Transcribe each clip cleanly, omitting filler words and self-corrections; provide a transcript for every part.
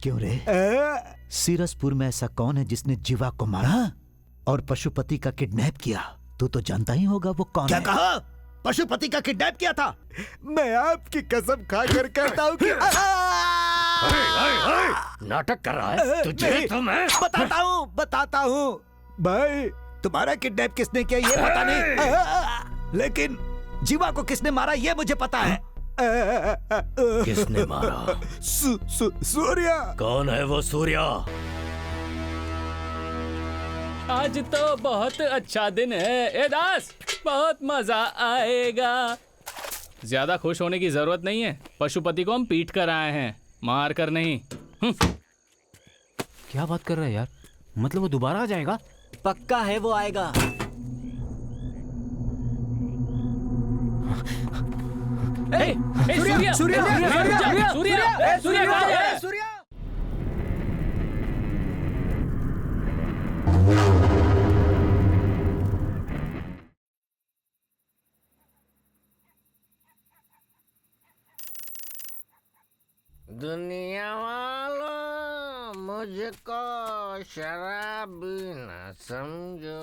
क्यों रे? सीरसपुर में ऐसा कौन है जिसने जीवा को मारा और पशुपति का किडनैप किया? तू तो जानता ही होगा वो कौन क्या है। कहा? पशुपति का किडनैप किया था? मैं आपकी कसम खाकर कहता हूँ कि नाटक कर रहा है तुझे तो मैं बताता हूँ भाई। तुम्हारा किडनैप किसने किया ये पता नहीं, लेकिन जीवा को किसने मारा ये मुझे पता है। किसने मारा? सूर्या। कौन है वो सूर्या? आज तो बहुत अच्छा दिन है ए दास, बहुत मजा आएगा। ज्यादा खुश होने की जरूरत नहीं है, पशुपति को हम पीट कर आए हैं, मार कर नहीं। क्या बात कर रहा है यार? मतलब वो दोबारा आ जाएगा? पक्का है वो आएगा। सूर्या सूर्या सूर्या सूर्या सूर्या कहाँ है? दुनिया वालों मुझको शराबी न समझो।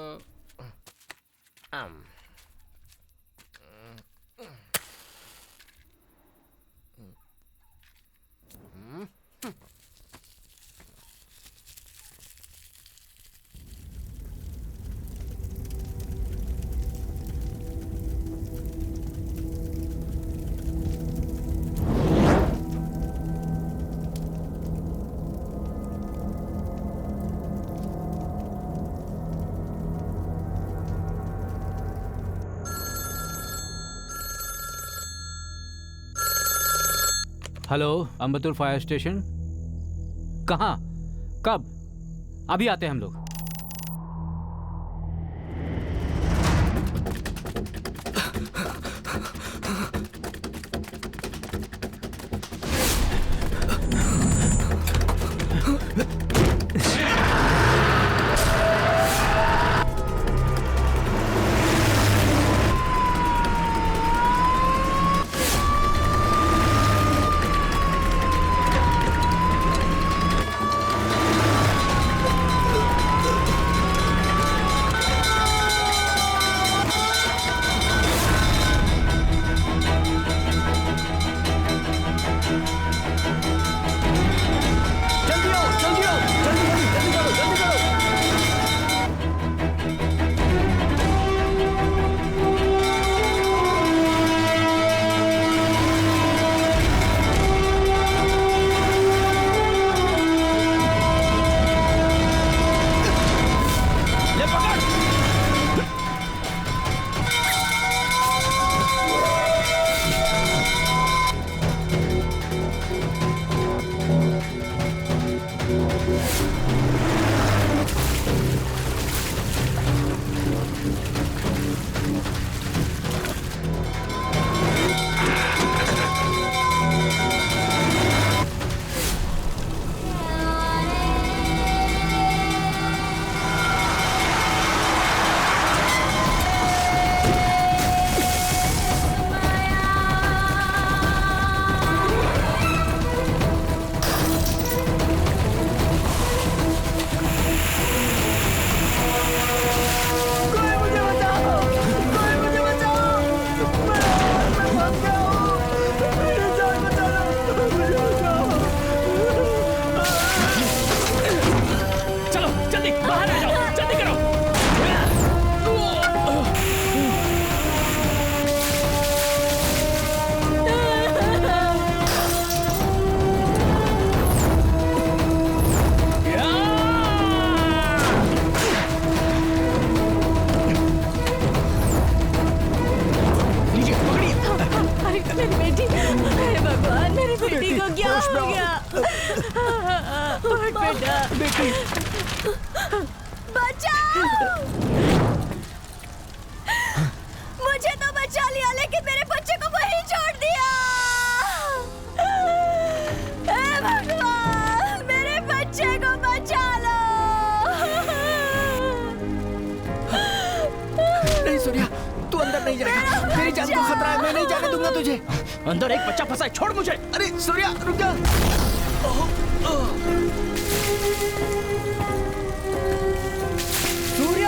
Hello, Ambattur fire station. कहाँ? कब? अभी आते हैं हम लोग। मुझे तो बचा लिया लेकिन मेरे बच्चे को वहीं छोड़ दिया। हे भगवान, मेरे बच्चे को बचा लो। नहीं सूर्या, तू अंदर नहीं जाएगा। तेरी जान को खतरा है, मैं नहीं जाने दूंगा तुझे। अंदर एक बच्चा फंसा है, छोड़ मुझे। अरे सूर्या रुक जा।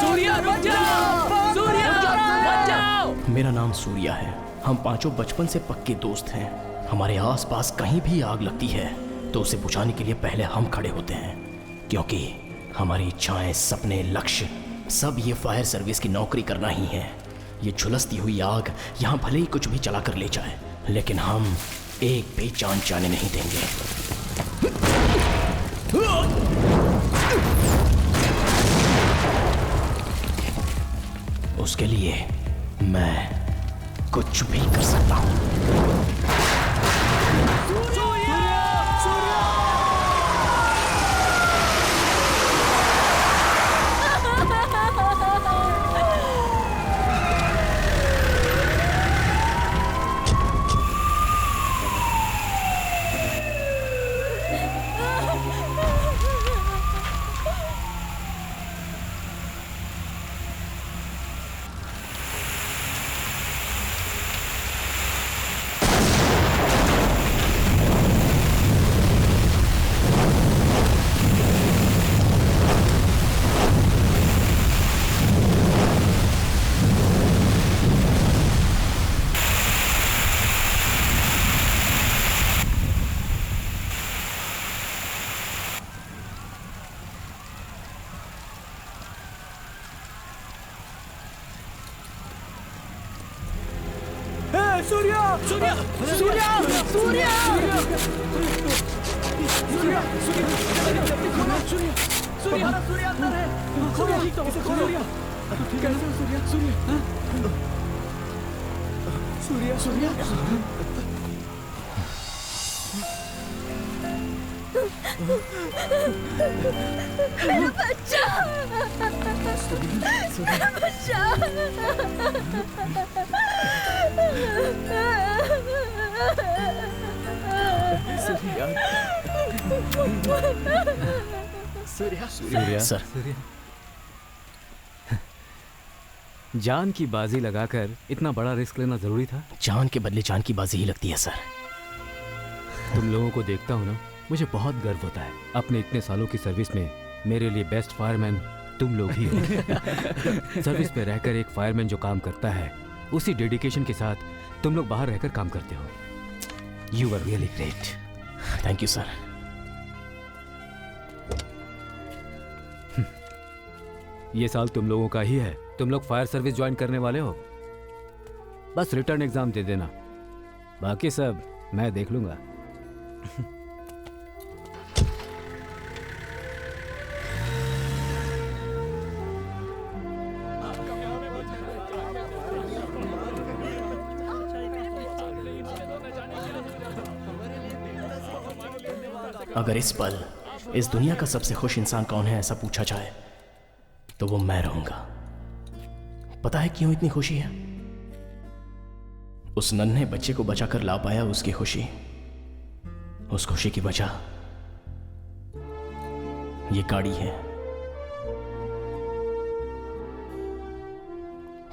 सूर्या रुक जाओ! सूर्या रुक जाओ! मेरा नाम सूर्या है। हम पांचों बचपन से पक्के दोस्त हैं। हमारे आसपास कहीं भी आग लगती है तो उसे बुझाने के लिए पहले हम खड़े होते हैं, क्योंकि हमारी इच्छाएं, सपने, लक्ष्य सब ये फायर सर्विस की नौकरी करना ही है। ये झुलसती हुई आग यहाँ भले ही कुछ भी चला कर ले जाए, लेकिन हम एक भी जान जाने नहीं देंगे। उसके लिए मैं कुछ भी कर सकता हूँ। सूर्या सर, जान की बाजी लगाकर इतना बड़ा रिस्क लेना जरूरी था? जान के बदले जान की बाजी ही लगती है सर। तुम लोगों को देखता हूँ ना, मुझे बहुत गर्व होता है। अपने इतने सालों की सर्विस में मेरे लिए बेस्ट फायरमैन तुम लोग ही हो। सर्विस में रहकर एक फायरमैन जो काम करता है, उसी डेडिकेशन के साथ तुम लोग बाहर रहकर काम करते हो। You are really great. Thank you sir. ये साल तुम लोगों का ही है। तुम लोग फायर सर्विस ज्वाइन करने वाले हो, बस रिटर्न एग्जाम दे देना, बाकी सब मैं देख लूंगा। अगर इस पल इस दुनिया का सबसे खुश इंसान कौन है ऐसा पूछा जाए तो वो मैं रहूंगा। पता है क्यों इतनी खुशी है? उस नन्हे बच्चे को बचाकर ला पाया उसकी खुशी। उस खुशी की वजह ये गाड़ी है।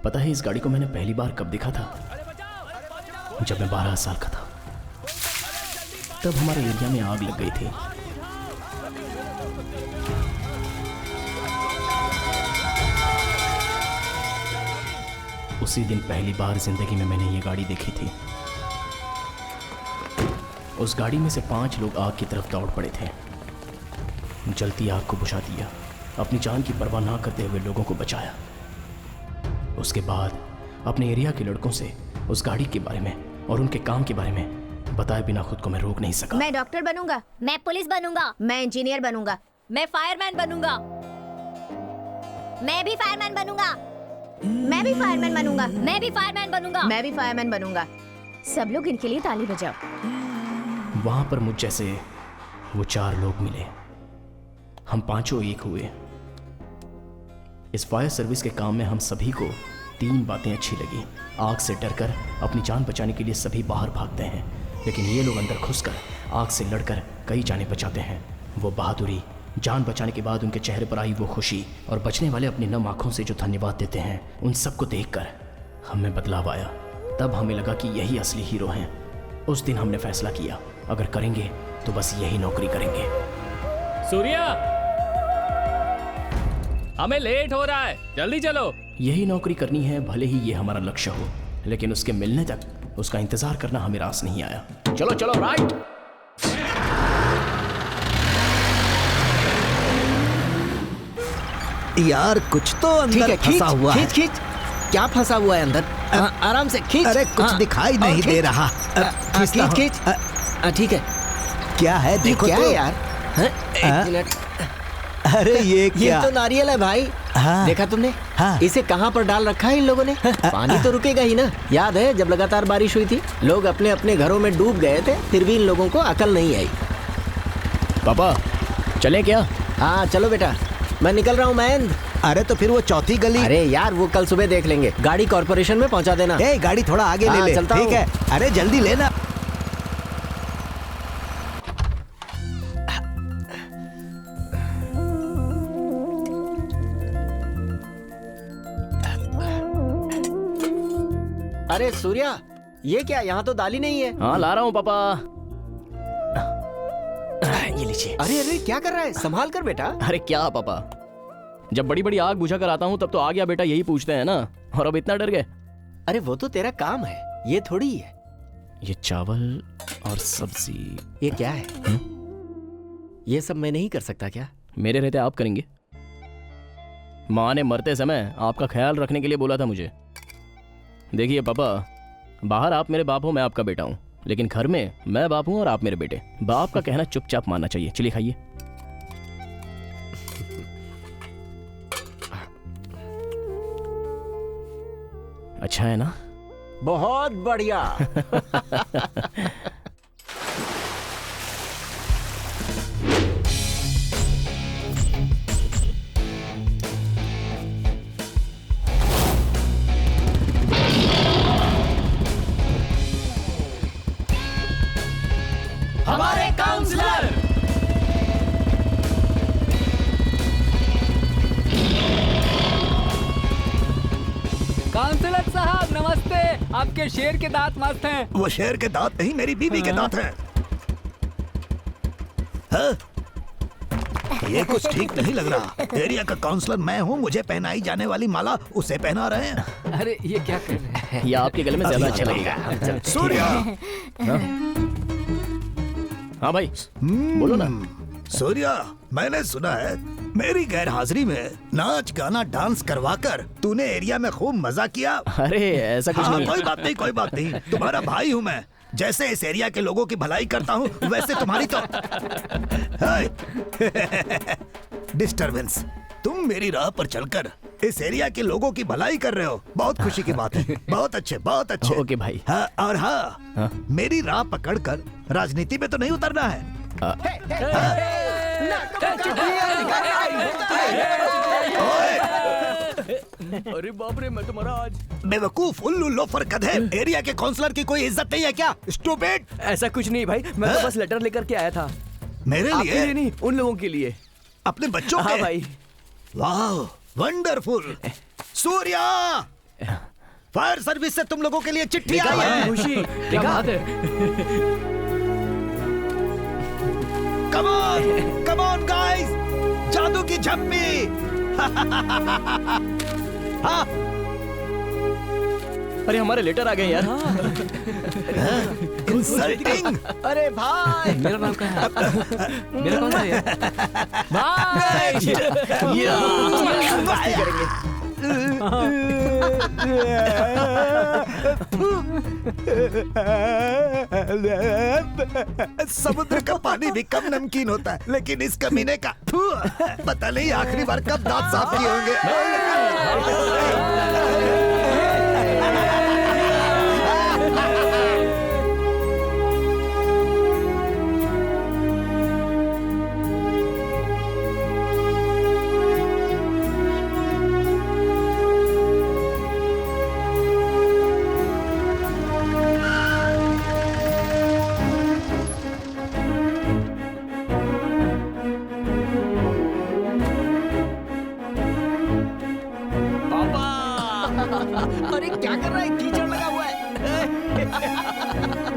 पता है इस गाड़ी को मैंने पहली बार कब देखा था? जब मैं 12 साल का था। तब हमारे एरिया में आग लग गई थी। उसी दिन पहली बार जिंदगी में मैंने ये गाड़ी देखी थी। उस गाड़ी में से 5 लोग आग की तरफ दौड़ पड़े थे। जलती आग को बुझा दिया, अपनी जान की परवाह ना करते हुए लोगों को बचाया। उसके बाद अपने एरिया के लड़कों से उस गाड़ी के बारे में और उनके काम के बारे में बताए बिना खुद को मैं रोक नहीं सका। मैं डॉक्टर बनूंगा, मैं पुलिस बनूंगा, मैं इंजीनियर बनूंगा, मैं फायरमैन बनूंगा, मैं भी फायरमैन बनूंगा, मैं भी फायरमैन बनूंगा, मैं भी फायरमैन बनूंगा, मैं भी फायरमैन बनूंगा। सब लोग इनके लिए ताली बजाओ। वहां पर मुझ जैसे वो 4 लोग मिले। हम पांचों एक हुए। इस फायर सर्विस के काम में हम सभी को 3 बातें अच्छी लगी। आग से डरकर अपनी जान बचाने के लिए सभी बाहर भागते हैं, लेकिन ये लोग अंदर घुसकर आग से लड़कर कई जानें बचाते हैं। वो बहादुरी, जान बचाने के बाद उनके चेहरे पर आई वो खुशी और बचने वाले अपनी नम आंखों से जो धन्यवाद देते हैं, उन सबको देखकर हमें बदलाव आया। तब हमें लगा कि यही असली हीरो हैं। उस दिन हमने फैसला किया, अगर करेंगे तो बस यही नौकरी करेंगे। सूर्या, हमें लेट हो रहा है, जल्दी चलो। यही नौकरी करनी है, भले ही ये हमारा लक्ष्य हो, लेकिन उसके मिलने तक उसका इंतजार करना हमें रास नहीं आया। चलो चलो, राइट। यार कुछ तो ठीक अंदर है, खींच फंसा हुआ है। खींच खींच। क्या फंसा हुआ है अंदर? आराम से खींच। अरे कुछ दिखाई और नहीं खींच। दे रहा। खींचता हूँ। खींच। ठीक है। क्या है ये देखो क्या तो। है यार? एक मिनट। अरे ये ये क्या? तो नारियल है भाई। हाँ। देखा तुमने? हाँ। इसे कहाँ पर डाल रखा है इन लोगों ने? पानी तो रुकेगा ही ना। याद है जब लगातार बारिश हुई थी, लोग अपने अपने घरों में डूब गए थे, फिर भी इन लोगों को अकल नहीं आई। पापा चलें क्या? हाँ चलो बेटा, मैं निकल रहा हूँ महेंद्र। अरे तो फिर वो चौथी गली। अरे यार वो कल सुबह देख लेंगे। गाड़ी कॉर्पोरेशन में पहुँचा देना। ए गाड़ी थोड़ा आगे ले हाँ, ले। चलता ठीक हूँ। है। अरे जल्दी लेना। अरे सूर्या, ये क्या? यहाँ तो दाल ही नहीं है। हाँ ला रहा हूँ पापा। ये लीजिए। अरे अरे क्या कर रहा है? संभाल कर बेटा। अरे क्या पापा, जब बड़ी बड़ी आग बुझा कर आता हूँ तब तो आ गया बेटा यही पूछते हैं ना, और अब इतना डर गए। अरे वो तो तेरा काम है, ये थोड़ी है। ये चावल और सब्जी, ये क्या है? ये सब मैं नहीं कर सकता क्या? मेरे रहते आप करेंगे। माँ ने मरते समय आपका ख्याल रखने के लिए बोला था मुझे। देखिए पापा, बाहर आप मेरे बाप हो, मैं आपका बेटा हूँ, लेकिन घर में मैं बाप हूँ और आप मेरे बेटे। बाप का कहना चुपचाप मानना चाहिए। चलिए खाइए। अच्छा है ना? बहुत बढ़िया। हमारे काउंसलर। काउंसलर साहब नमस्ते। आपके शेर के दांत मस्त हैं। वो शेर के दांत नहीं, मेरी बीवी के दांत हैं। हाँ? ये कुछ ठीक नहीं लग रहा। एरिया का काउंसलर मैं हूँ, मुझे पहनाई जाने वाली माला उसे पहना रहे हैं। अरे ये क्या कर रहे हैं? ये आपके गले में ज्यादा अच्छा लगेगा। सूर्या। हाँ भाई बोलो ना। सूर्या, मैंने सुना है मेरी गैर हाजिरी में नाच गाना डांस करवाकर तूने एरिया में खूब मजा किया। अरे ऐसा कुछ हाँ, नहीं। कोई बात नहीं, कोई बात नहीं। तुम्हारा भाई हूँ मैं। जैसे इस एरिया के लोगों की भलाई करता हूँ, वैसे तुम्हारी तो डिस्टरबेंस। तुम मेरी राह पर चलकर इस एरिया के लोगों की भलाई कर रहे हो, बहुत खुशी की बात है। बहुत अच्छे, बहुत अच्छे। ओके भाई। हाँ, और हाँ, मेरी राह पकड़कर राजनीति में तो नहीं उतरना है। अरे बाप रे, मैं तो मरा आज। बेवकूफ, उल्लू, लोफर, गधे। एरिया के काउंसलर की कोई इज्जत नहीं है क्या? स्टूपिड। ऐसा कुछ नहीं भाई, मैं तो बस लेटर लेकर के आया था। मेरे आपके लिए लिए? नहीं, उन लोगों के लिए। अपने बच्चों हाँ के? भाई। वाह, वंडरफुल। सूर्या, फायर सर्विस से तुम लोगों के लिए चिट्ठी आई है। खुशी, क्या बात है? Come on, come on guys, जादू की झप्पी। हाँ, अरे हमारे लेटर आ गए यार। इंसल्टिंग। अरे भाई, मेरा नाम क्या है? मेरा कौन सा है? भाई। समुद्र का पानी भी कम नमकीन होता है, लेकिन इस कमीने का पता नहीं आखिरी बार कब दांत साफ किए होंगे। अरे क्या कर रहा है? कीचड़ लगा हुआ है।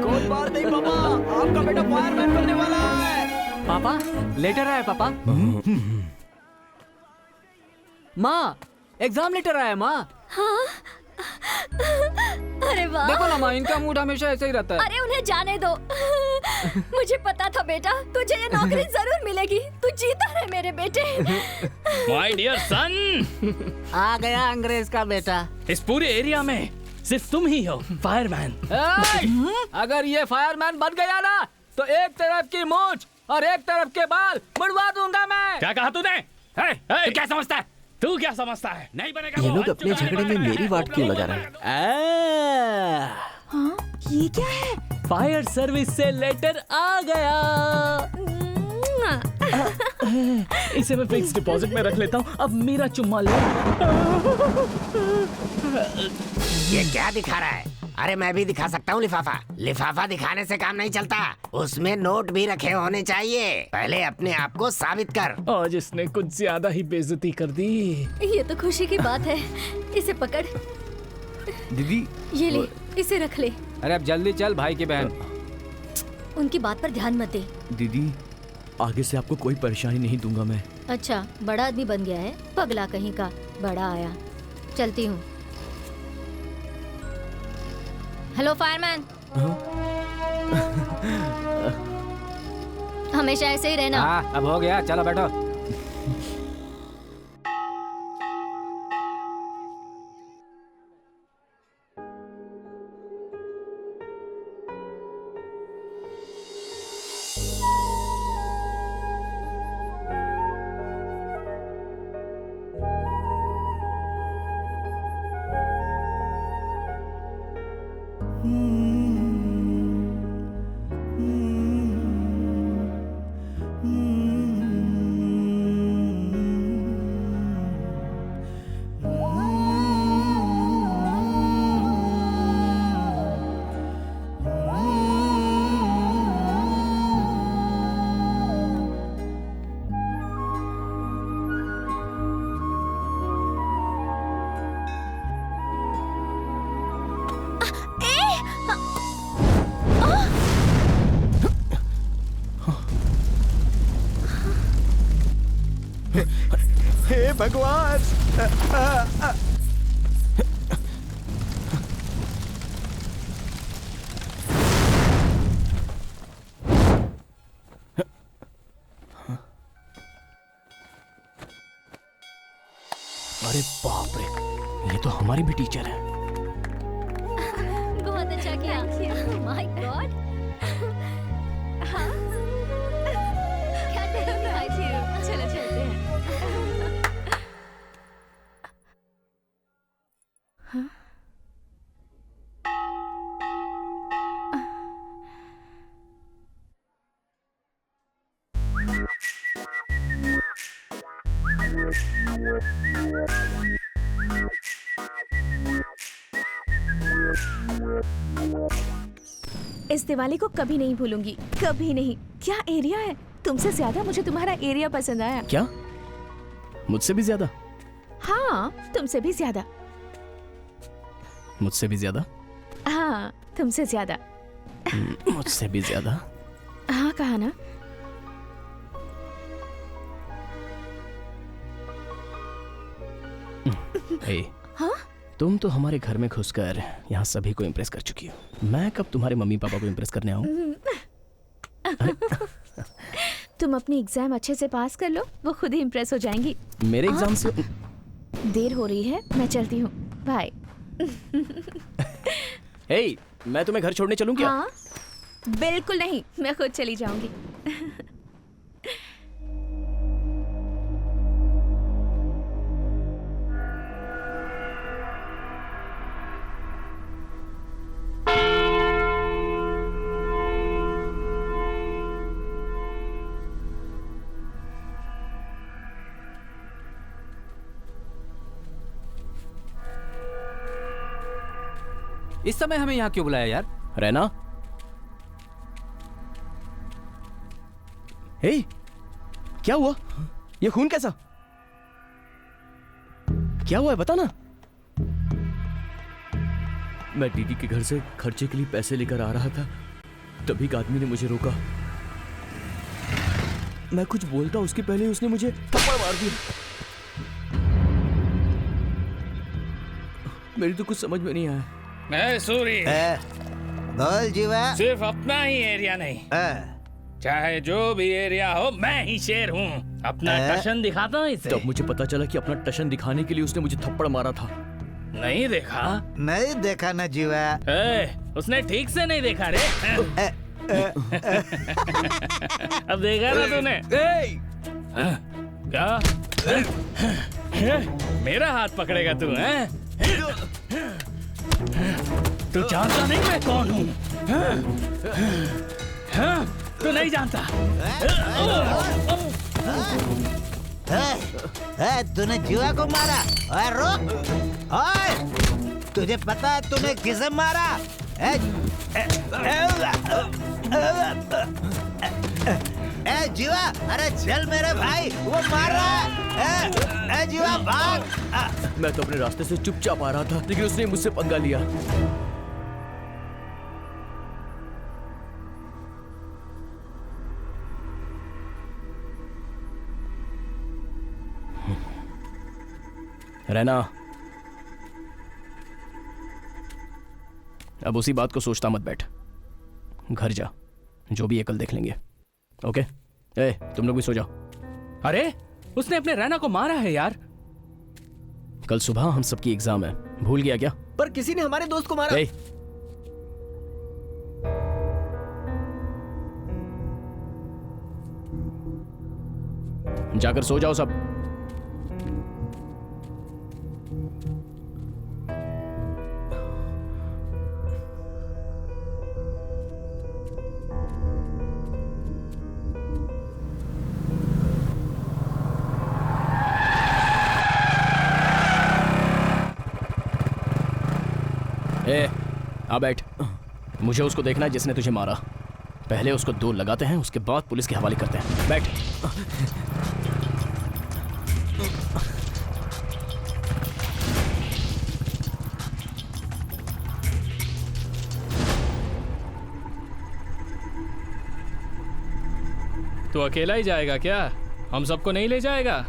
कोई बात नहीं पापा, आपका बेटा फायरमैन बनने वाला है। पापा लेटर आया पापा। माँ एग्जाम लेटर आया माँ। हाँ? अरे वाह। देखो ना माँ, इनका मूड हमेशा ऐसे ही रहता है। अरे उन्हें जाने दो। मुझे पता था बेटा, तुझे ये नौकरी जरूर मिलेगी। तू जीता रहे मेरे बेटे। माय डियर सन, आ गया अंग्रेज का बेटा। इस पूरे एरिया में सिर्फ तुम ही हो फायरमैन। अगर ये फायरमैन बन गया ना तो एक तरफ की मूंछ और एक तरफ के बाल मुड़वा दूंगा मैं। क्या कहा तूने? तू क्या समझता है? तू क्या समझता है? नहीं बनेगा। ये लोग अपने झगड़े में मेरी वाट क्यों लगा रहे हैं? हाँ? ये क्या है? फायर सर्विस से लेटर आ गया। इसे मैं फिक्स डिपॉजिट में रख लेता हूँ। अब मेरा चुम्मा ले। ये क्या दिखा रहा है? अरे मैं भी दिखा सकता हूँ लिफाफा। लिफाफा दिखाने से काम नहीं चलता, उसमें नोट भी रखे होने चाहिए। पहले अपने आप को साबित कर। आज इसने कुछ ज्यादा ही बेइज्जती कर दी। ये तो खुशी की बात है। इसे पकड़। दीदी ये ले, इसे रख ले। अरे अब जल्दी चल भाई की बहन। उनकी बात पर ध्यान मत दे। दीदी आगे से आपको कोई परेशानी नहीं दूंगा मैं। अच्छा, बड़ा आदमी बन गया है, पगला कहीं का। बड़ा आया। चलती हूँ। Hello fireman. हमेशा ऐसे ही रहना। हाँ अब हो गया, चलो बैठो। हे भगवान। अरे बाप रे, ये तो हमारी भी टीचर है। बहुत अच्छा किया। My God. क्या करेंगे? चलो चलते हैं। इस दिवाली को कभी नहीं भूलूंगी, कभी नहीं। क्या एरिया है! तुमसे ज्यादा मुझे तुम्हारा एरिया पसंद आया। क्या? मुझसे भी ज्यादा? हाँ, तुमसे भी ज्यादा। मुझसे भी ज्यादा? हाँ, तुमसे ज्यादा। मुझसे भी ज्यादा? हाँ, कहा ना। हाँ? तुम तो हमारे घर में घुसकर यहाँ सभी को इम्प्रेस कर चुकी हो। मैं कब तुम्हारे मम्मी पापा को इम्प्रेस करने आऊँ? तुम अपनी एग्जाम अच्छे से पास कर लो, वो खुद ही इम्प्रेस हो जाएंगी। मेरे एग्जाम से देर हो रही है, मैं चलती हूँ। बाय। हे, मैं तुम्हें घर छोड़ने चलूं क्या? हाँ, बिल्कुल नहीं, मैं खुद चली जाऊंगी। इस समय हमें यहाँ क्यों बुलाया यार? रहना। हे, क्या हुआ? ये खून कैसा? क्या हुआ है बता ना। मैं दीदी के घर से खर्चे के लिए पैसे लेकर आ रहा था, तभी एक आदमी ने मुझे रोका। मैं कुछ बोलता उसके पहले उसने मुझे थप्पड़ मार दिया। मेरी तो कुछ समझ में नहीं आया। मैं सूरी, बोल जीवा। सिर्फ अपना ही एरिया नहीं, चाहे जो भी एरिया हो, मैं ही शेर हूँ। अपना टशन दिखाता हूँ इसे। तब मुझे पता चला कि अपना टशन दिखाने के लिए उसने मुझे थप्पड़ मारा था। नहीं देखा? नहीं देखा ना जीवा। उसने ठीक से नहीं देखा रे। अब देखा ना तूने? क्या मेरा हाथ पकड़ेगा तू? तू जानता नहीं मैं कौन हूँ? तू नहीं जानता? तूने जीवा को मारा? ओए रुक! ओए, तुझे पता है तूने किसे मारा? जीवा, अरे चल मेरे भाई, वो मार रहा है। जीवा भाग! मैं तो अपने रास्ते से चुपचाप आ रहा था, लेकिन उसने मुझसे पंगा लिया। रहना, अब उसी बात को सोचता मत बैठ। घर जा, जो भी है कल देख लेंगे। ओके? तुम लोग भी सो जाओ। अरे उसने अपने रैना को मारा है यार। कल सुबह हम सबकी एग्जाम है, भूल गया क्या? पर किसी ने हमारे दोस्त को मारा। जाकर सो जाओ सब। आ बैठ। मुझे उसको देखना है जिसने तुझे मारा। पहले उसको 2 लगाते हैं, उसके बाद पुलिस के हवाले करते हैं। बैठ। तू अकेला ही जाएगा क्या? हम सबको नहीं ले जाएगा?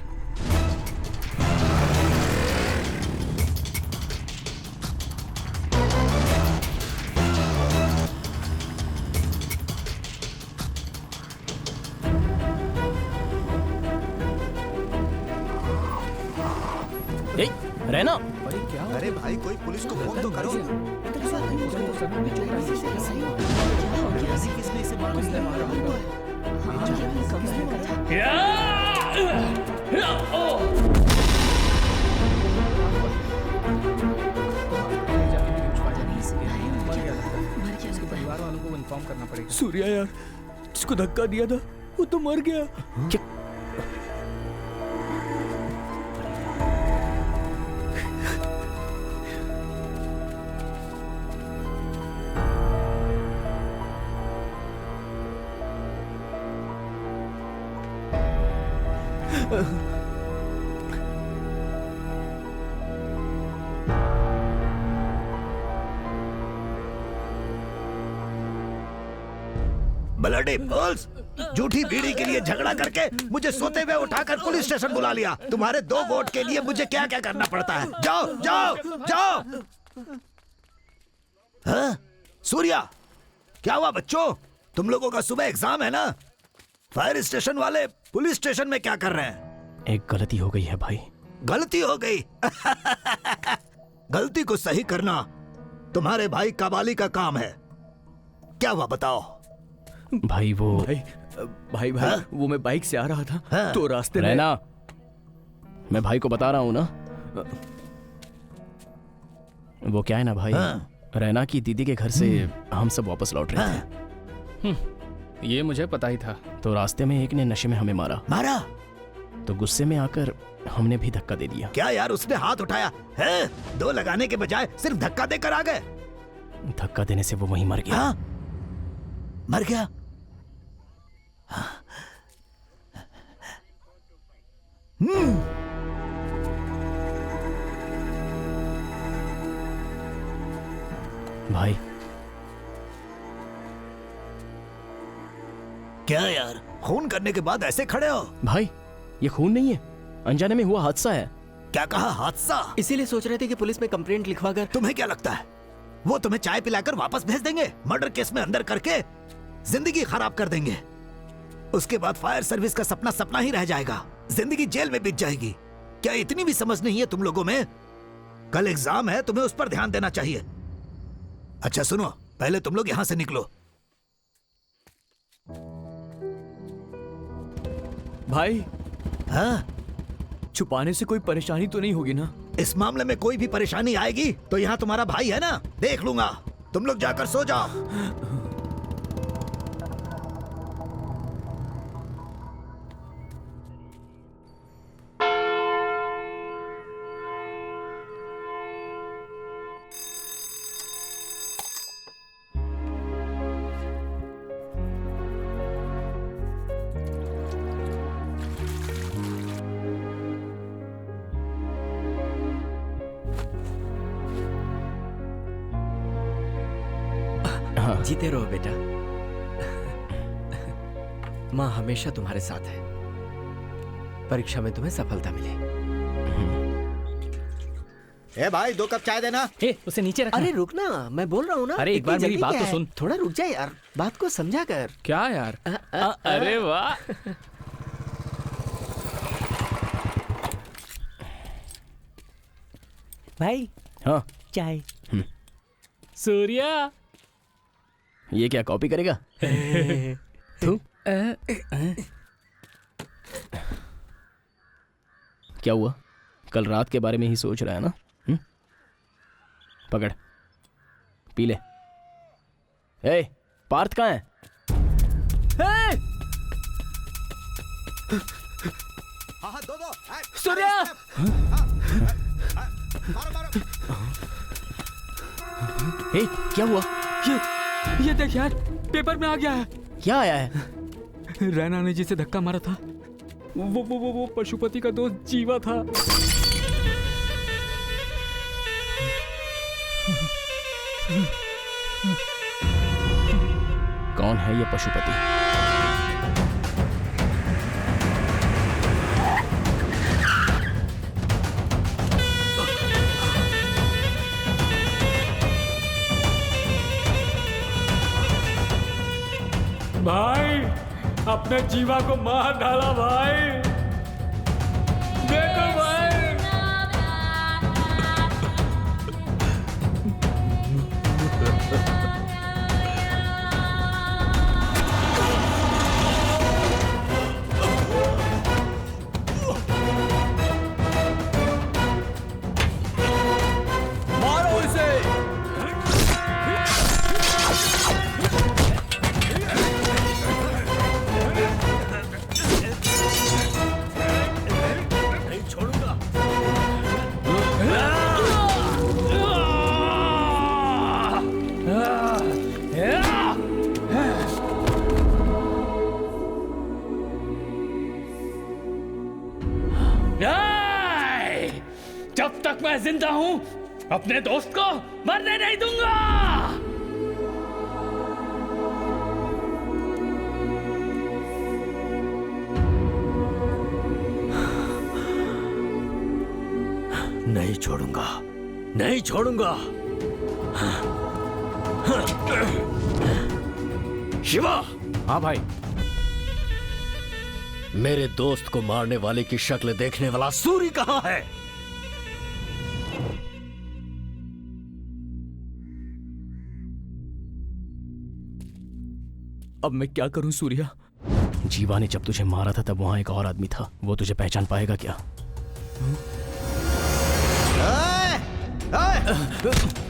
रहना। अरे भाई, कोई पुलिस को फोन तो करो। परिवार वालों को इन्फॉर्म करना पड़ेगा। सूर्या यार, जिसको धक्का दिया था वो तो मर गया। क्या? ब्लडी फूल्स! झूठी बीड़ी के लिए झगड़ा करके मुझे सोते हुए उठाकर पुलिस स्टेशन बुला लिया। तुम्हारे 2 वोट के लिए मुझे क्या क्या करना पड़ता है। जाओ जाओ जाओ। हाँ? सूर्या, क्या हुआ बच्चों? तुम लोगों का सुबह एग्जाम है ना? फायर स्टेशन वाले पुलिस स्टेशन में क्या कर रहे हैं? एक गलती हो गई है भाई। गलती हो गई? गलती को सही करना तुम्हारे भाई कबाली का काम है। क्या हुआ बताओ? भाई वो भाई वो मैं बाइक से आ रहा था तो रास्ते में। रहना, मैं भाई को बता रहा हूँ ना। वो क्या है ना भाई, रैना की दीदी के घर से हम सब वापस लौट रहे थे। ये मुझे पता ही था। तो रास्ते में एक ने नशे में हमें मारा। तो गुस्से में आकर हमने भी धक्का दे दिया। क्या यार, उसने हाथ उठाया है? 2 लगाने के बजाय सिर्फ धक्का देकर आ गए। धक्का देने से वो वहीं मर गया। हाँ? मर गया? भाई क्या यार, खून करने के बाद ऐसे खड़े हो? भाई ये खून नहीं है, अनजाने में हुआ हादसा है। क्या कहा? हादसा? इसीलिए सोच रहे थे कि पुलिस में कंप्लेंट लिखवा कर। तुम्हें क्या लगता है वो तुम्हें चाय पिलाकर वापस भेज देंगे? मर्डर केस में अंदर करके जिंदगी खराब कर देंगे। उसके बाद फायर सर्विस का सपना सपना ही रह जाएगा, जिंदगी जेल में बीत जाएगी। क्या इतनी भी समझ नहीं है तुम लोगों में? कल एग्जाम है, तुम्हें उस पर ध्यान देना चाहिए। अच्छा सुनो, पहले तुम लोग यहां से निकलो। भाई हाँ? छुपाने से कोई परेशानी तो नहीं होगी ना? इस मामले में कोई भी परेशानी आएगी तो यहाँ तुम्हारा भाई है ना, देख लूंगा। तुम लोग जाकर सो जाओ। जीते रहो बेटा, माँ हमेशा तुम्हारे साथ है। परीक्षा में तुम्हें सफलता मिले। ए भाई, 2 कप चाय देना। उसे नीचे रखना। अरे रुकना, मैं बोल रहा हूँ ना। अरे एक बार मेरी बात तो सुन। थोड़ा रुक जा यार, बात को समझा कर। क्या यार? अरे वाह। भाई हाँ चाय। सूर्या, ये क्या कॉपी करेगा? तू क्या हुआ? कल रात के बारे में ही सोच रहा है ना? पकड़, पी ले। ए, पार्थ कहाँ है? दो। सूर्या! ए, क्या हुआ? ये देख यार, पेपर में आ गया है। क्या आया है? रैना ने जिसे धक्का मारा था वो पशुपति का दोस्त जीवा था। कौन है ये पशुपति? भाई, अपने जीवा को मार डाला भाई। देखो भाई। मारो इसे। जब तक मैं जिंदा हूं, अपने दोस्त को मरने नहीं दूंगा। नहीं छोड़ूंगा, नहीं छोड़ूंगा। शिवा! हाँ भाई। मेरे दोस्त को मारने वाले की शक्ल देखने वाला सूरी कहाँ है? अब मैं क्या करूं सूर्या? जीवा ने जब तुझे मारा था तब वहां एक और आदमी था, वो तुझे पहचान पाएगा क्या?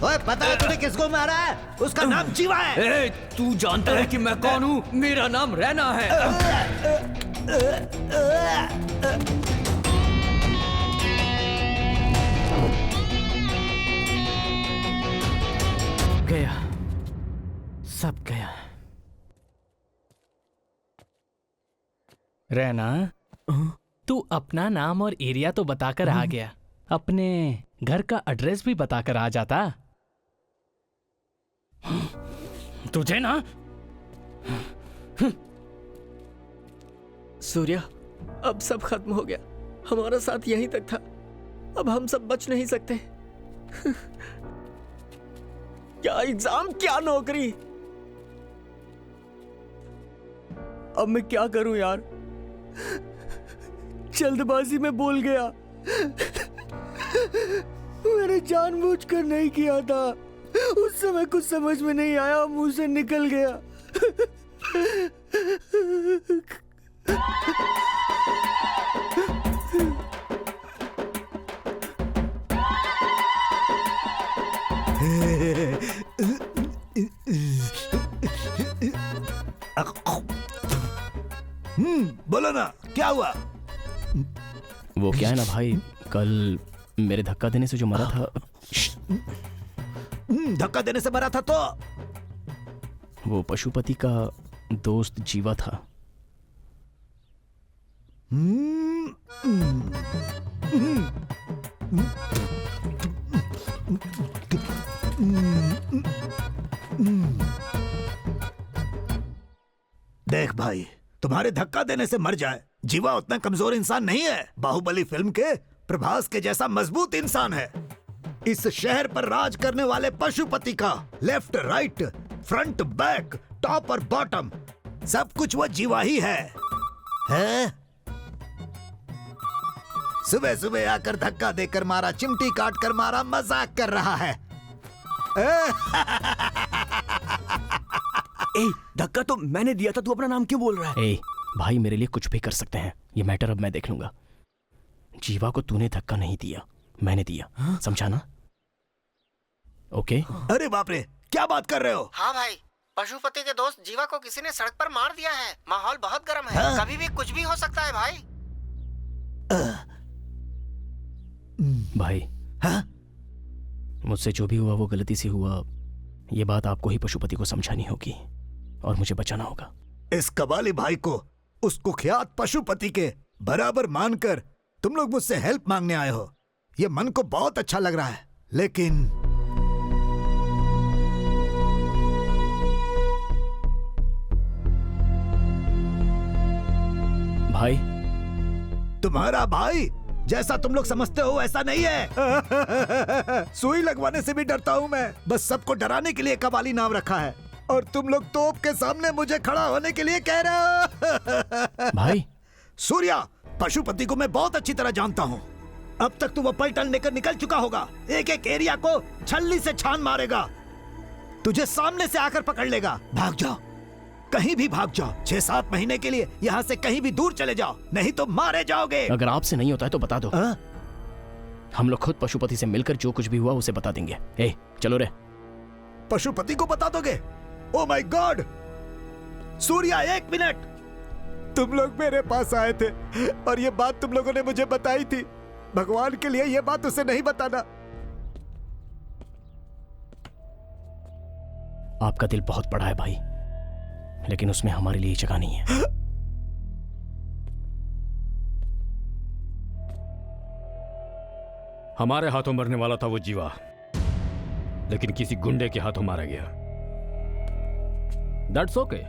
ओए, पता है तूने किसको मारा है? उसका नाम जीवा है। ए, तू जानता है कि मैं कौन हूँ? मेरा नाम रैना है। गया, सब गया। रहना, तू अपना नाम और एरिया तो बताकर आ गया, अपने घर का एड्रेस भी बताकर आ जाता। तुझे ना सूर्या, अब सब खत्म हो गया। हमारा साथ यहीं तक था, अब हम सब बच नहीं सकते। क्या एग्जाम, क्या नौकरी। अब मैं क्या करूं यार, जल्दबाजी में बोल गया। मैंने जानबूझकर नहीं किया था, उस समय कुछ समझ में नहीं आया, मुंह से निकल गया। बोलो ना, क्या हुआ? वो क्या है ना भाई, कल मेरे धक्का देने से जो मरा था। धक्का देने से मरा था तो वो पशुपति का दोस्त जीवा था। देख भाई, तुम्हारे धक्का देने से मर जाए, जीवा उतना कमजोर इंसान नहीं है। बाहुबली फिल्म के प्रभास के जैसा मजबूत इंसान है। इस शहर पर राज करने वाले पशुपति का left right front back top और बॉटम सब कुछ वो जीवा ही है? सुबह सुबह आकर धक्का देकर मारा, चिमटी काट कर मारा, मजाक कर रहा है। धक्का तो मैंने दिया था, तू अपना नाम क्यों बोल रहा है? भाई मेरे लिए कुछ भी कर सकते हैं, ये मैटर अब मैं देख लूंगा। जीवा को तूने धक्का नहीं दिया, मैंने दिया। समझा ना? ओके। अरे बाप रे, क्या बात कर रहे हो? हाँ भाई, पशुपति के दोस्त जीवा को किसी ने सड़क पर मार दिया है। माहौल बहुत गर्म है, कभी भी कुछ भी हो सकता है भाई। भाई मुझसे जो भी हुआ वो गलती से हुआ, ये बात आपको ही पशुपति को समझानी होगी और मुझे बचाना होगा। इस कबाली भाई को उस कुख्यात पशुपति के बराबर मानकर तुम लोग मुझसे हेल्प मांगने आए हो, ये मन को बहुत अच्छा लग रहा है, लेकिन भाई, तुम्हारा भाई जैसा तुम लोग समझते हो ऐसा नहीं है। सुई लगवाने से भी डरता हूँ मैं, बस सबको डराने के लिए कबाली नाम रखा है, और तुम लोग तोप के सामने मुझे खड़ा होने के लिए कह रहे हो। भाई सूर्या, पशुपति को मैं बहुत अच्छी तरह जानता हूँ। अब तक तू वो पलटन लेकर निकल चुका होगा, एक एक एरिया को छल्ली से छान मारेगा, तुझे सामने से आकर पकड़ लेगा। भाग जाओ, कहीं भी भाग जाओ, 6-7 महीने के लिए यहाँ से कहीं भी दूर चले जाओ, नहीं तो मारे जाओगे। अगर आपसे नहीं होता है तो बता दो। हम लोग खुद पशुपति से मिलकर जो कुछ भी हुआ उसे बता देंगे। चलो रे। पशुपति को बता दोगे? Oh my God! Surya, 1 minute. तुम लोग मेरे पास आए थे और ये बात तुम लोगों ने मुझे बताई थी। भगवान के लिए ये बात उसे नहीं बताना। आपका दिल बहुत बड़ा है भाई, लेकिन उसमें हमारे लिए जगह नहीं है। हमारे हाथों मरने वाला था वो जीवा, लेकिन किसी गुंडे के हाथों मारा गया। That's okay.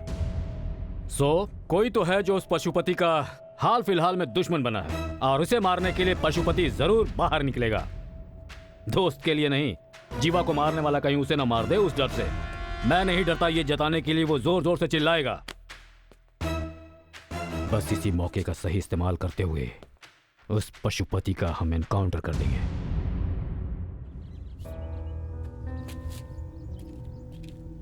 सो कोई तो है जो उस पशुपति का हाल फिलहाल में दुश्मन बना है, और उसे मारने के लिए पशुपति जरूर बाहर निकलेगा। दोस्त के लिए नहीं, जीवा को मारने वाला कहीं उसे ना मार दे, उस डर से। मैं नहीं डरता, ये जताने के लिए वो जोर जोर से चिल्लाएगा। बस इसी मौके का सही इस्तेमाल करते हुए उस पशुपति का हम एनकाउंटर कर देंगे।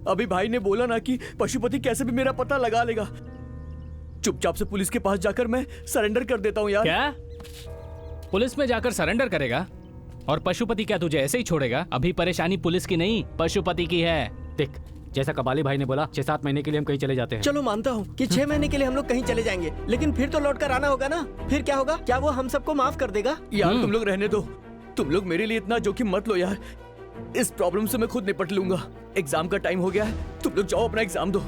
अभी भाई ने बोला ना कि पशुपति कैसे भी मेरा पता लगा लेगा। चुपचाप से पुलिस के पास जाकर मैं सरेंडर कर देता हूँ यार। क्या? पुलिस में जाकर सरेंडर करेगा? और पशुपति क्या तुझे ऐसे ही छोड़ेगा? अभी परेशानी पुलिस की नहीं, पशुपति की है। देख, जैसा कबाली भाई ने बोला, 6-7 महीने के लिए हम कहीं चले जाते हैं। चलो मानता हूँ कि 6 महीने के लिए हम लोग कहीं चले जाएंगे, लेकिन फिर तो लौट कर आना होगा ना। फिर क्या होगा? क्या वो हम सबको माफ कर देगा? यार तुम लोग रहने दो, तुम लोग मेरे लिए इतना जोखिम मत लो यार। इस प्रॉब्लम से मैं खुद निपट लूंगा। एग्जाम का टाइम हो गया है, तुम लोग जाओ अपना एग्जाम दो।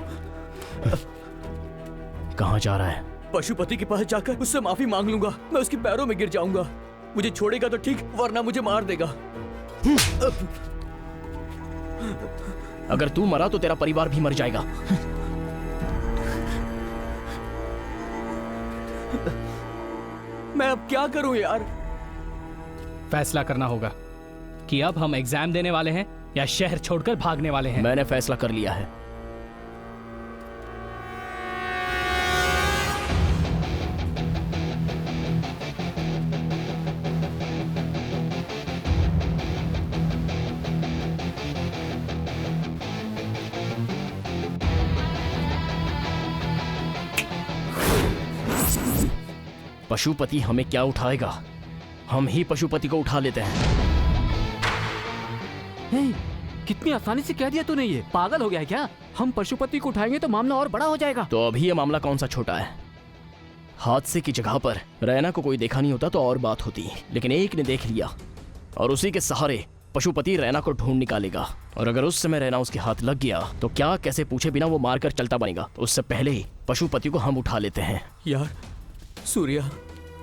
कहाँ जा रहा है? पशुपति के पास जाकर उससे माफी मांग लूंगा। मैं उसके पैरों में गिर जाऊंगा। मुझे छोड़ेगा तो ठीक, वरना मुझे मार देगा। अगर तू मरा तो तेरा परिवार भी मर जाएगा। मैं अब क्या करूं यार? फैसला करना होगा कि अब हम एग्जाम देने वाले हैं या शहर छोड़कर भागने वाले हैं। मैंने फैसला कर लिया है। पशुपति हमें क्या उठाएगा? हम ही पशुपति को उठा लेते हैं। हे, कितनी आसानी से कह दिया तूने ये। पागल हो गया है क्या? हम पशुपति को उठाएंगे तो मामला और बड़ा हो जाएगा। तो अभी ये मामला कौन सा छोटा है? हादसे की जगह पर रैना को कोई देखा नहीं होता तो और बात होती, लेकिन एक ने देख लिया और उसी के सहारे पशुपति रैना को ढूंढ निकालेगा। और अगर उस समय रैना उसके हाथ लग गया तो क्या कैसे पूछे बिना वो मारकर चलता बनेगा। उससे पहले ही पशुपति को हम उठा लेते हैं। यार सूर्या,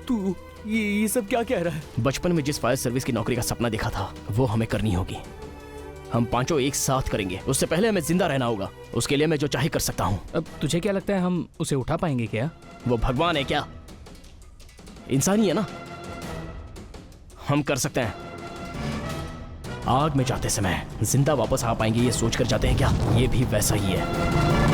तू ये सब क्या कह रहा है? बचपन में जिस फायर सर्विस की नौकरी का सपना देखा था वो हमें करनी होगी। हम पांचों एक साथ करेंगे। उससे पहले हमें जिंदा रहना होगा। उसके लिए मैं जो चाहे कर सकता हूँ। अब तुझे क्या लगता है हम उसे उठा पाएंगे क्या? वो भगवान है क्या? इंसानी है ना। हम कर सकते हैं। आग में जाते समय जिंदा वापस आ पाएंगे ये सोचकर जाते हैं क्या? ये भी वैसा ही है।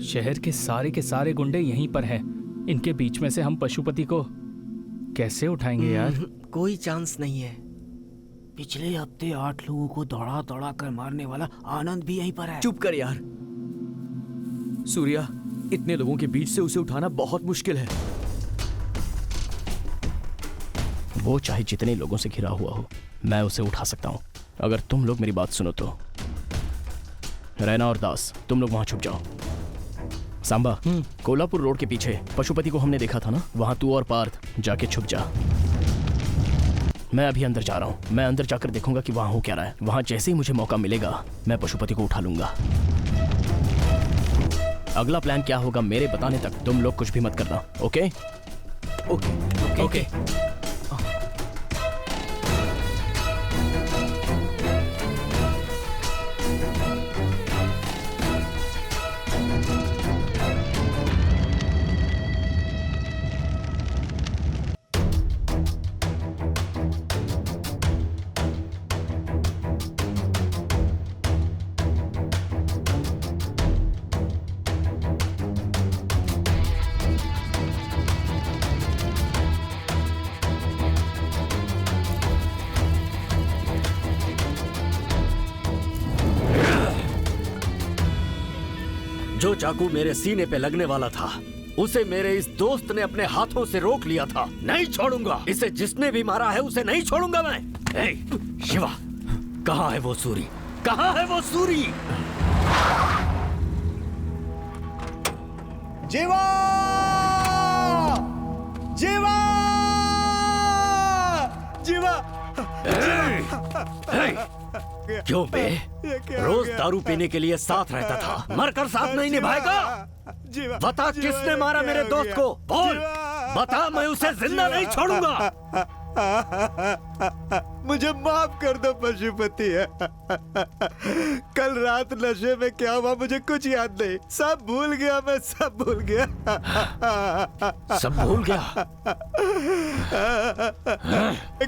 शहर के सारे गुंडे यहीं पर हैं। इनके बीच में से हम पशुपति को कैसे उठाएंगे यार? कोई चांस नहीं है। पिछले हफ्ते 8 लोगों को दौड़ा दौड़ा कर मारने वाला आनंद भी यहीं पर है। चुप कर यार। सूर्या, इतने लोगों के बीच से उसे उठाना बहुत मुश्किल है। वो चाहे जितने लोगों से घिरा हुआ हो, मैं उसे उठा सकता हूँ अगर तुम लोग मेरी बात सुनो तो। रैना और दास, तुम लोग वहां छुप जाओ। सांबा, कोल्हापुर रोड के पीछे पशुपति को हमने देखा था ना, वहां तू और पार्थ जाके छुप जा। मैं अभी अंदर जा रहा हूं। मैं अंदर जाकर देखूंगा कि वहां हो क्या रहा है। वहां जैसे ही मुझे मौका मिलेगा मैं पशुपति को उठा लूंगा। अगला प्लान क्या होगा मेरे बताने तक तुम लोग कुछ भी मत करना। ओके? Okay okay. जो चाकू मेरे सीने पे लगने वाला था उसे मेरे इस दोस्त ने अपने हाथों से रोक लिया था। नहीं छोड़ूंगा इसे। जिसने भी मारा है उसे नहीं छोड़ूंगा मैं। शिवा, कहाँ है वो सूरी? कहाँ है वो सूरी? जीवा! जीवा! जीवा! क्यों बे? रोज दारू पीने के लिए साथ रहता था, मरकर साथ नहीं निभाएगा? बता किसने मारा मेरे दोस्त को? बोल, बता, मैं उसे जिंदा नहीं छोड़ूंगा। मुझे माफ कर दो पशुपति। कल रात नशे में क्या हुआ मुझे कुछ याद नहीं। सब भूल गया, मैं सब भूल गया। सब भूल गया?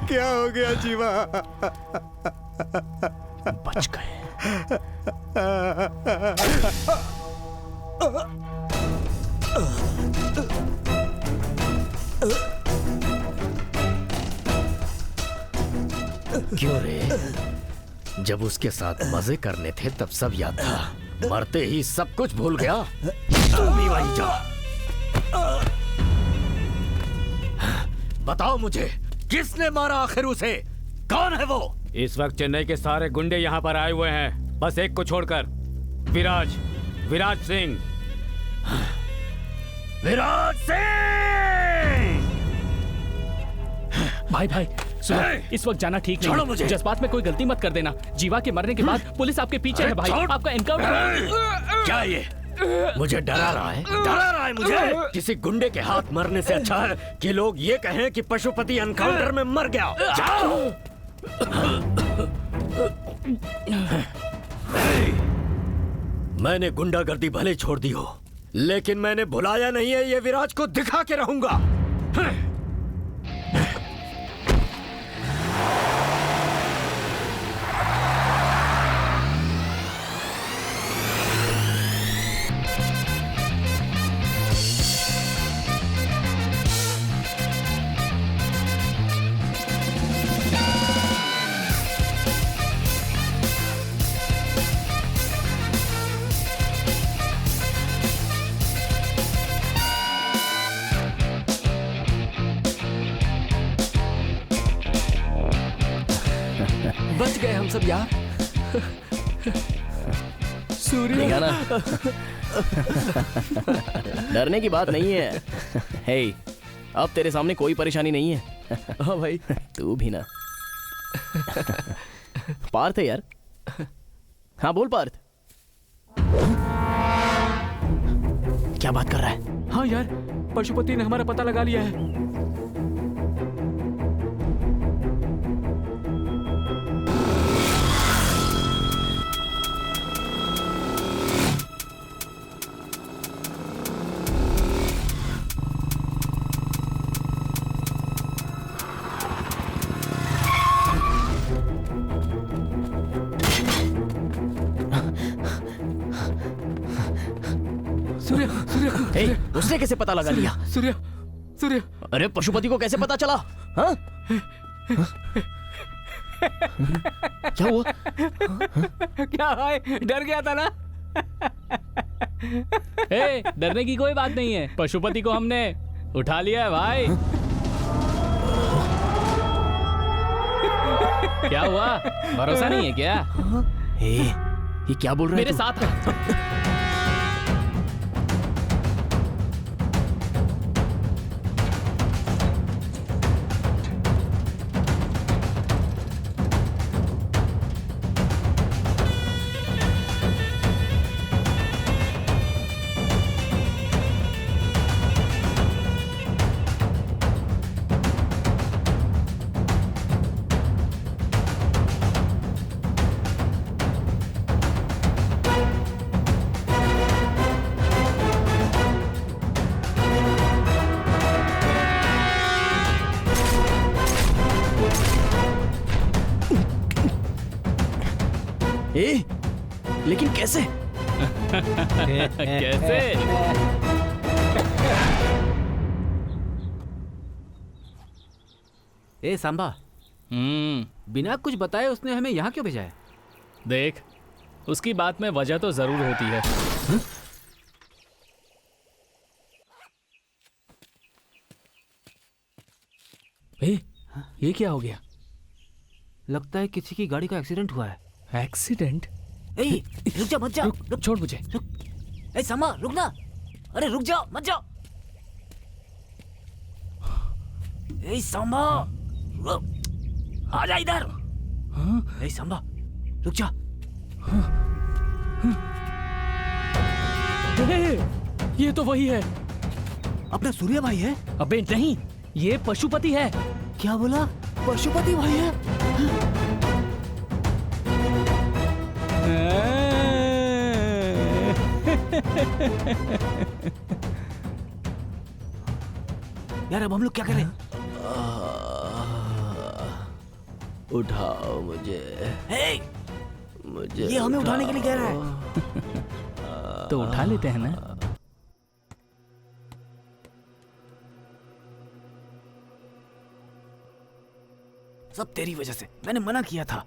क्या हो गया जीवा? बच गए। क्यों रे? जब उसके साथ मजे करने थे तब सब याद था, मरते ही सब कुछ भूल गया। तू भी वहीं जा। बताओ मुझे, किसने मारा आखिर उसे? कौन है वो? इस वक्त चेन्नई के सारे गुंडे यहाँ पर आए हुए हैं, बस एक को छोड़कर। विराज सिंह। विराज सिंह! भाई सुनो, इस वक्त जाना ठीक छोड़ो नहीं। मुझे। जज्बात में कोई गलती मत कर देना। जीवा के मरने के बाद पुलिस आपके पीछे है भाई। आपका एनकाउंटर। क्या ये मुझे डरा रहा है? डरा रहा है मुझे? किसी गुंडे के हाथ मरने से अच्छा है कि लोग ये कहें कि पशुपति एनकाउंटर में मर गया। जाओ। मैंने गुंडागर्दी भले छोड़ दी हो, लेकिन मैंने भुलाया नहीं है, ये विराज को दिखा के रहूंगा। बच गए हम सब यार। सूर्य देखा ना? डरने की बात नहीं है। हे, अब तेरे सामने कोई परेशानी नहीं है। हाँ भाई। तू भी ना। पार्थ है यार। हाँ बोल पार्थ। क्या बात कर रहा है? हाँ यार, पशुपति ने हमारा पता लगा लिया है। उसने कैसे पता लगा लिया? सूर्य। अरे पशुपति को कैसे पता चला? हाँ? क्या हुआ? क्या है? डर गया था ना? डरने की कोई बात नहीं है। पशुपति को हमने उठा लिया है भाई। क्या हुआ? भरोसा नहीं है क्या? ये क्या बोल रहा है? मेरे साथ है। लेकिन कैसे? कैसे? ए सांबा, बिना कुछ बताए उसने हमें यहाँ क्यों भेजा है? देख, उसकी बात में वजह तो जरूर होती है। ये क्या हो गया? लगता है किसी की गाड़ी का एक्सीडेंट हुआ है। एक्सीडेंट? रुक जा, मत जा। रुक, छोड़ मुझे। सांबा रुक ना। अरे रुक जाओ, मत जाओ। सांबा आ जा इधर। सांबा रुक जा। ये तो वही है। अपना सूर्य भाई है? अबे नहीं, ये पशुपति है। क्या बोला? पशुपति भाई है? यार अब हम लोग क्या करें? उठाओ मुझे। ये हमें उठाने के लिए कह रहा है। तो उठा लेते हैं ना। सब तेरी वजह से, मैंने मना किया था।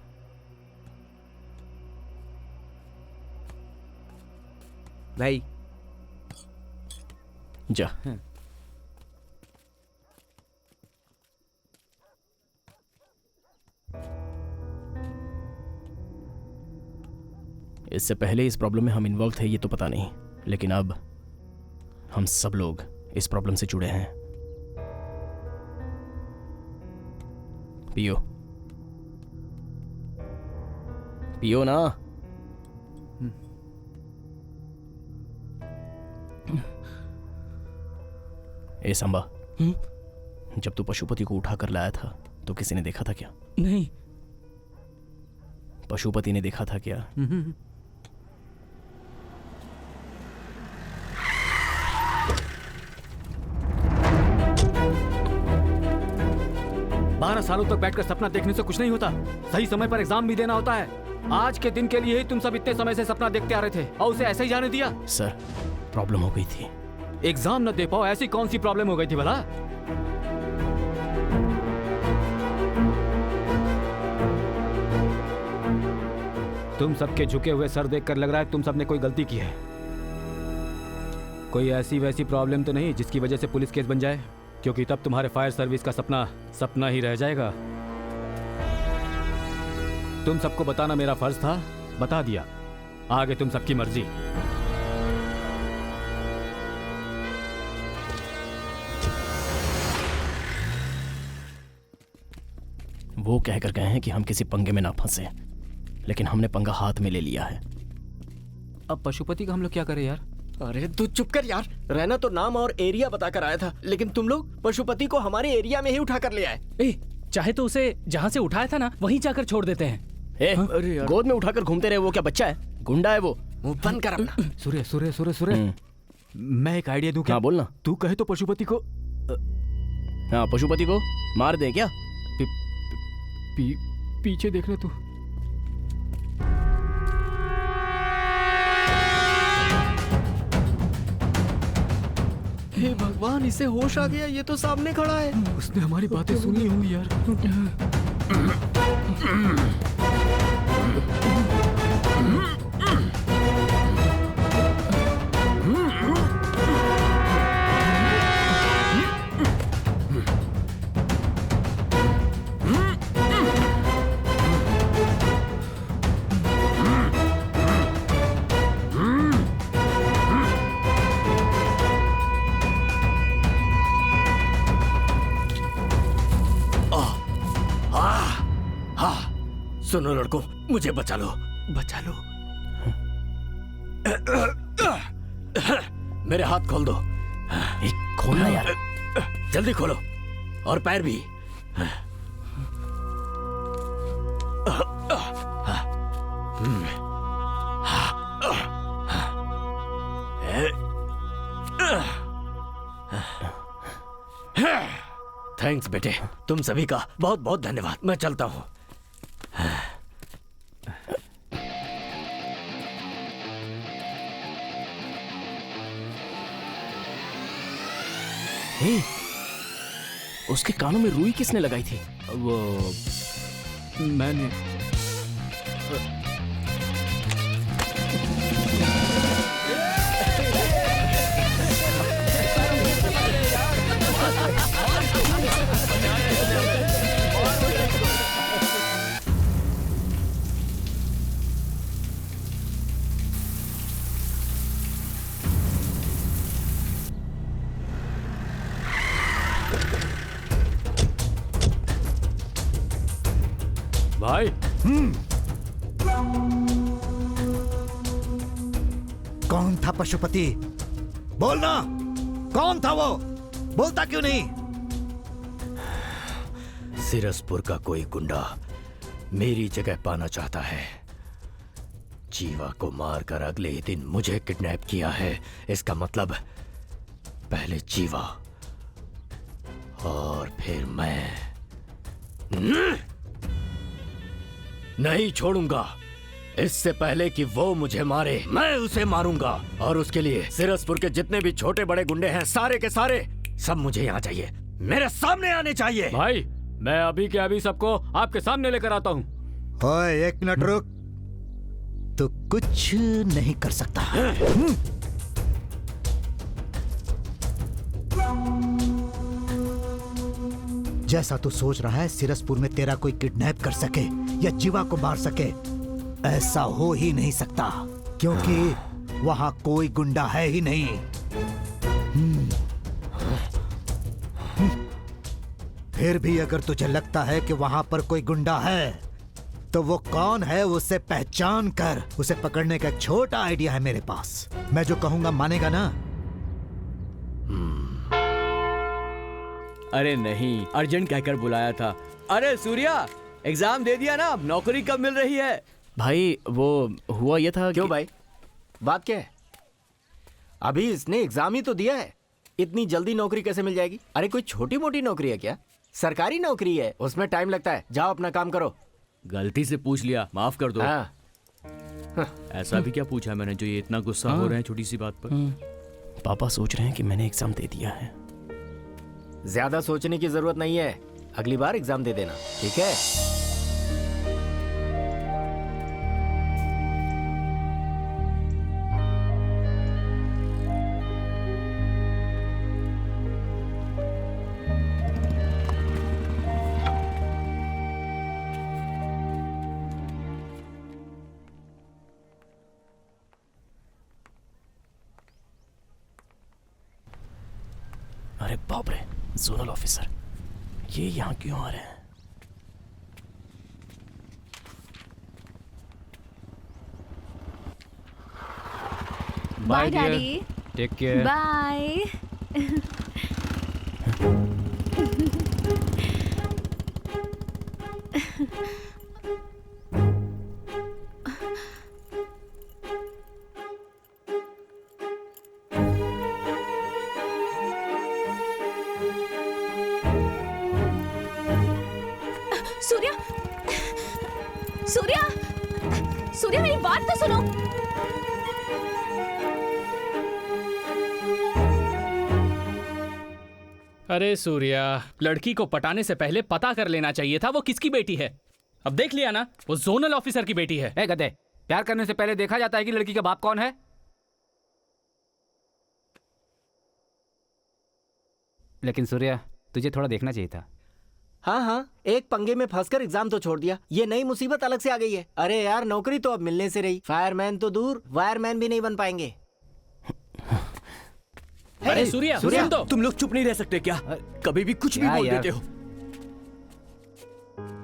भाई जा। इससे पहले इस प्रॉब्लम में हम इन्वॉल्व थे ये तो पता नहीं, लेकिन अब हम सब लोग इस प्रॉब्लम से जुड़े हैं। पियो पियो ना। ए सांबा, जब तू पशुपति को उठा कर लाया था तो किसी ने देखा था क्या? नहीं। पशुपति ने देखा था क्या? 12 सालों तक बैठकर सपना देखने से कुछ नहीं होता। सही समय पर एग्जाम भी देना होता है। आज के दिन के लिए ही तुम सब इतने समय से सपना देखते आ रहे थे और उसे ऐसे ही जाने दिया। सर, प्रॉब्लम हो गई थी। एग्जाम न दे पाओ, ऐसी कौन सी प्रॉब्लम हो गई थी भला? तुम सबके झुके हुए सर देखकर लग रहा है तुम सबने कोई गलती की है। कोई ऐसी वैसी प्रॉब्लम तो नहीं जिसकी वजह से पुलिस केस बन जाए, क्योंकि तब तुम्हारे फायर सर्विस का सपना सपना ही रह जाएगा। तुम सबको बताना मेरा फर्ज था, बता दिया। आगे तुम सबकी मर्जी। वो कहकर गए हैं कि हम किसी पंगे में ना फंसे, लेकिन हमने पंगा हाथ में ले लिया है। अब पशुपति का हम लोग क्या करें यार? अरे तू चुप कर यार। रहना तो नाम और एरिया बताकर आया था, लेकिन तुम लोग पशुपति को हमारे एरिया में ही उठा कर ले आए। चाहे तो उसे जहाँ से उठाया था ना वहीं जाकर छोड़ देते हैं। अरे यार, गोद में उठाकर घूमते रहे, वो क्या बच्चा है? गुंडा है वो। मुंह बंद कर अपना। सूर्य सूर्य सूर्य सूर्य, मैं एक आइडिया दूं क्या? हाँ बोलना। तू कहे तो पशुपति को हाँ पशुपति को मार दे क्या? पीछे देखना तू। हे भगवान, इसे होश आ गया। ये तो सामने खड़ा है। उसने हमारी बातें सुनी होंगी यार। सुनो लड़कों, मुझे बचा लो, बचा लो। मेरे हाथ खोल दो। खोलना यार, जल्दी खोलो, और पैर भी। थैंक्स बेटे, तुम सभी का बहुत बहुत धन्यवाद। मैं चलता हूँ। उसके कानों में रुई किसने लगाई थी? वो मैंने। भाई, कौन था पशुपति? बोलना, कौन था वो? बोलता क्यों नहीं? सिरसपुर का कोई गुंडा मेरी जगह पाना चाहता है। जीवा को मारकर अगले ही दिन मुझे किडनैप किया है। इसका मतलब पहले जीवा और फिर मैं। नहीं छोड़ूंगा। इससे पहले कि वो मुझे मारे, मैं उसे मारूंगा। और उसके लिए सिरसपुर के जितने भी छोटे बड़े गुंडे हैं, सारे के सारे सब मुझे यहाँ चाहिए, मेरे सामने आने चाहिए। भाई मैं अभी के अभी सबको आपके सामने लेकर आता हूँ। ओए, 1 मिनट रुक। तो कुछ नहीं कर सकता। जैसा तू सोच रहा है सिरसपुर में तेरा कोई किडनैप कर सके या जीवा को मार सके, ऐसा हो ही नहीं सकता, क्योंकि वहां कोई गुंडा है ही नहीं। फिर भी अगर तुझे लगता है कि वहां पर कोई गुंडा है तो वो कौन है उसे पहचान कर उसे पकड़ने का एक छोटा आइडिया है मेरे पास। मैं जो कहूंगा मानेगा ना? अरे नहीं, अर्जेंट कहकर बुलाया था। अरे सूर्या, एग्जाम दे दिया ना, अब नौकरी कब मिल रही है? भाई वो हुआ ये था। क्यों भाई, बात क्या है? अभी इसने एग्जाम ही तो दिया है, इतनी जल्दी नौकरी कैसे मिल जाएगी? अरे कोई छोटी मोटी नौकरी है क्या? सरकारी नौकरी है, उसमें टाइम लगता है। जाओ अपना काम करो। गलती से पूछ लिया, माफ कर दो। ऐसा भी क्या पूछा मैंने जो ये इतना गुस्सा हो रहे हैं छोटी सी बात पर? पापा सोच रहे हैं कि मैंने एग्जाम दे दिया है। ज्यादा सोचने की जरूरत नहीं है, अगली बार एग्जाम दे देना, ठीक है? अरे बाप रे, जोनल ऑफिसर, ये यहाँ क्यों आ रहे हैं? Bye daddy. Take care. Bye. Surya, Surya, Surya, मेरी बात तो सुनो। अरे सूर्या, लड़की को पटाने से पहले पता कर लेना चाहिए था वो किसकी बेटी है। अब देख लिया ना, वो जोनल ऑफिसर की बेटी है। ए गधे, प्यार करने से पहले देखा जाता है कि लड़की का बाप कौन है? लेकिन सूर्या, तुझे थोड़ा देखना चाहिए था। हाँ, एक पंगे में फंसकर एग्जाम तो छोड़ दिया, ये नई मुसीबत अलग से आ गई है। अरे यार, नौकरी तो अब मिलने से रही, फायरमैन तो दूर, वायरमैन भी नहीं बन पाएंगे। अरे सूर्या, सुन तो। तुम लोग चुप नहीं रह सकते क्या? कभी भी कुछ भी बोल देते हो।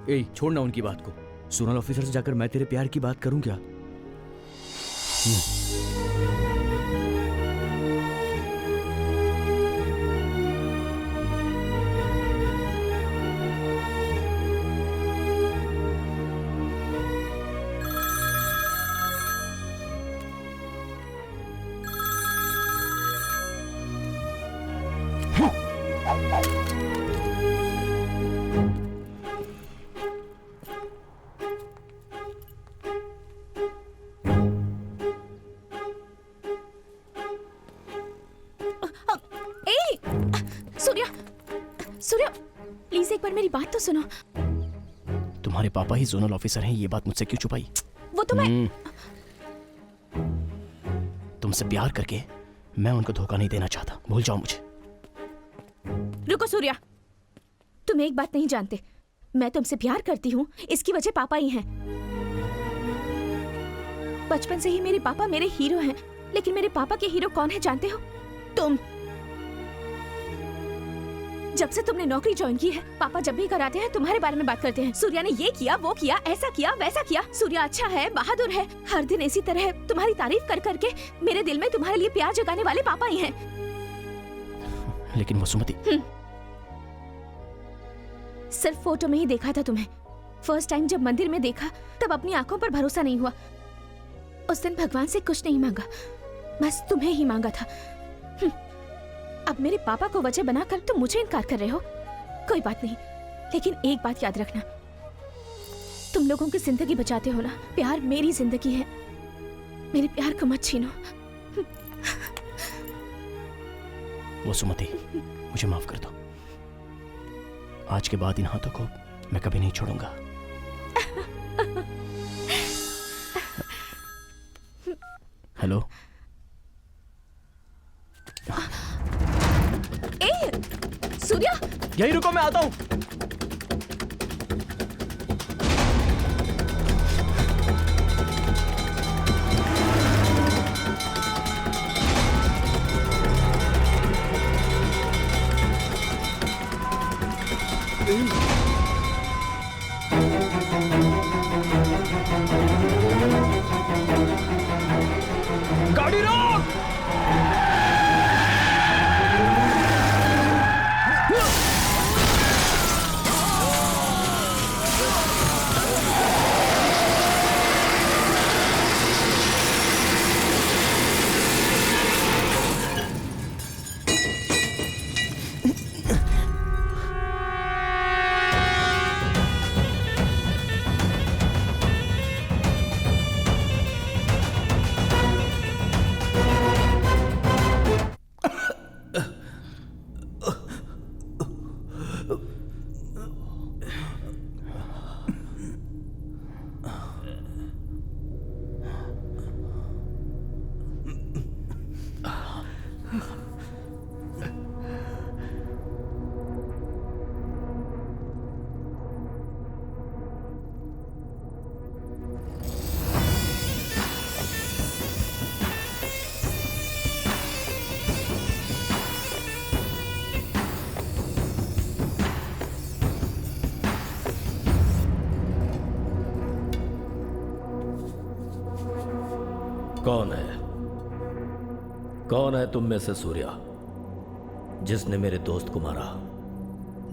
ए, छोड़ना उनकी बात को। जोनल ऑफिसर से जाकर मैं तेरे प्यार की बात करूं क्या? सूर्या, सूर्या, प्लीज एक बार मेरी बात तो सुनो। तुम्हारे पापा ही जोनल ऑफिसर हैं, ये बात मुझसे क्यों छुपाई? वो तो मैं तुमसे प्यार करके मैं उनको धोखा नहीं देना चाहता, भूल जाओ मुझे। रुको सूर्या, तुम एक बात नहीं जानते, मैं तुमसे प्यार करती हूँ इसकी वजह पापा ही हैं। बचपन से ही मेरे पापा मेरे हीरो हैं, लेकिन मेरे पापा के हीरो कौन है जानते हो? तुम। जब से तुमने नौकरी ज्वाइन की है, पापा जब भी कराते हैं तुम्हारे बारे में बात करते हैं। सूर्या ने ये किया, वो किया, ऐसा किया, वैसा किया। सूर्या अच्छा है, बहादुर है। हर दिन इसी तरह तुम्हारी तारीफ कर करके मेरे दिल में तुम्हारे लिए प्यार जगाने वाले पापा ही हैं। लेकिन वसुमती, सिर्फ फोटो में ही देखा था तुम्हें। फर्स्ट टाइम जब मंदिर में देखा तब अपनी आंखों पर भरोसा नहीं हुआ। उस दिन भगवान से कुछ नहीं मांगा, बस तुम्हें ही मांगा था। अब मेरे पापा को वजह बनाकर तुम मुझे इनकार कर रहे हो। कोई बात नहीं, लेकिन एक बात याद रखना, तुम लोगों की जिंदगी बचाते हो ना। प्यार मेरी जिंदगी है, मेरे प्यार को मत छीनो। वसुमती, मुझे माफ कर दो। आज के बाद इन हाथों को मैं कभी नहीं छोड़ूंगा। हेलो। ए, सूर्या, यहीं रुको, मैं आता हूँ। गाड़ी रोक! कौन है? कौन है तुम में से सूर्या जिसने मेरे दोस्त को मारा,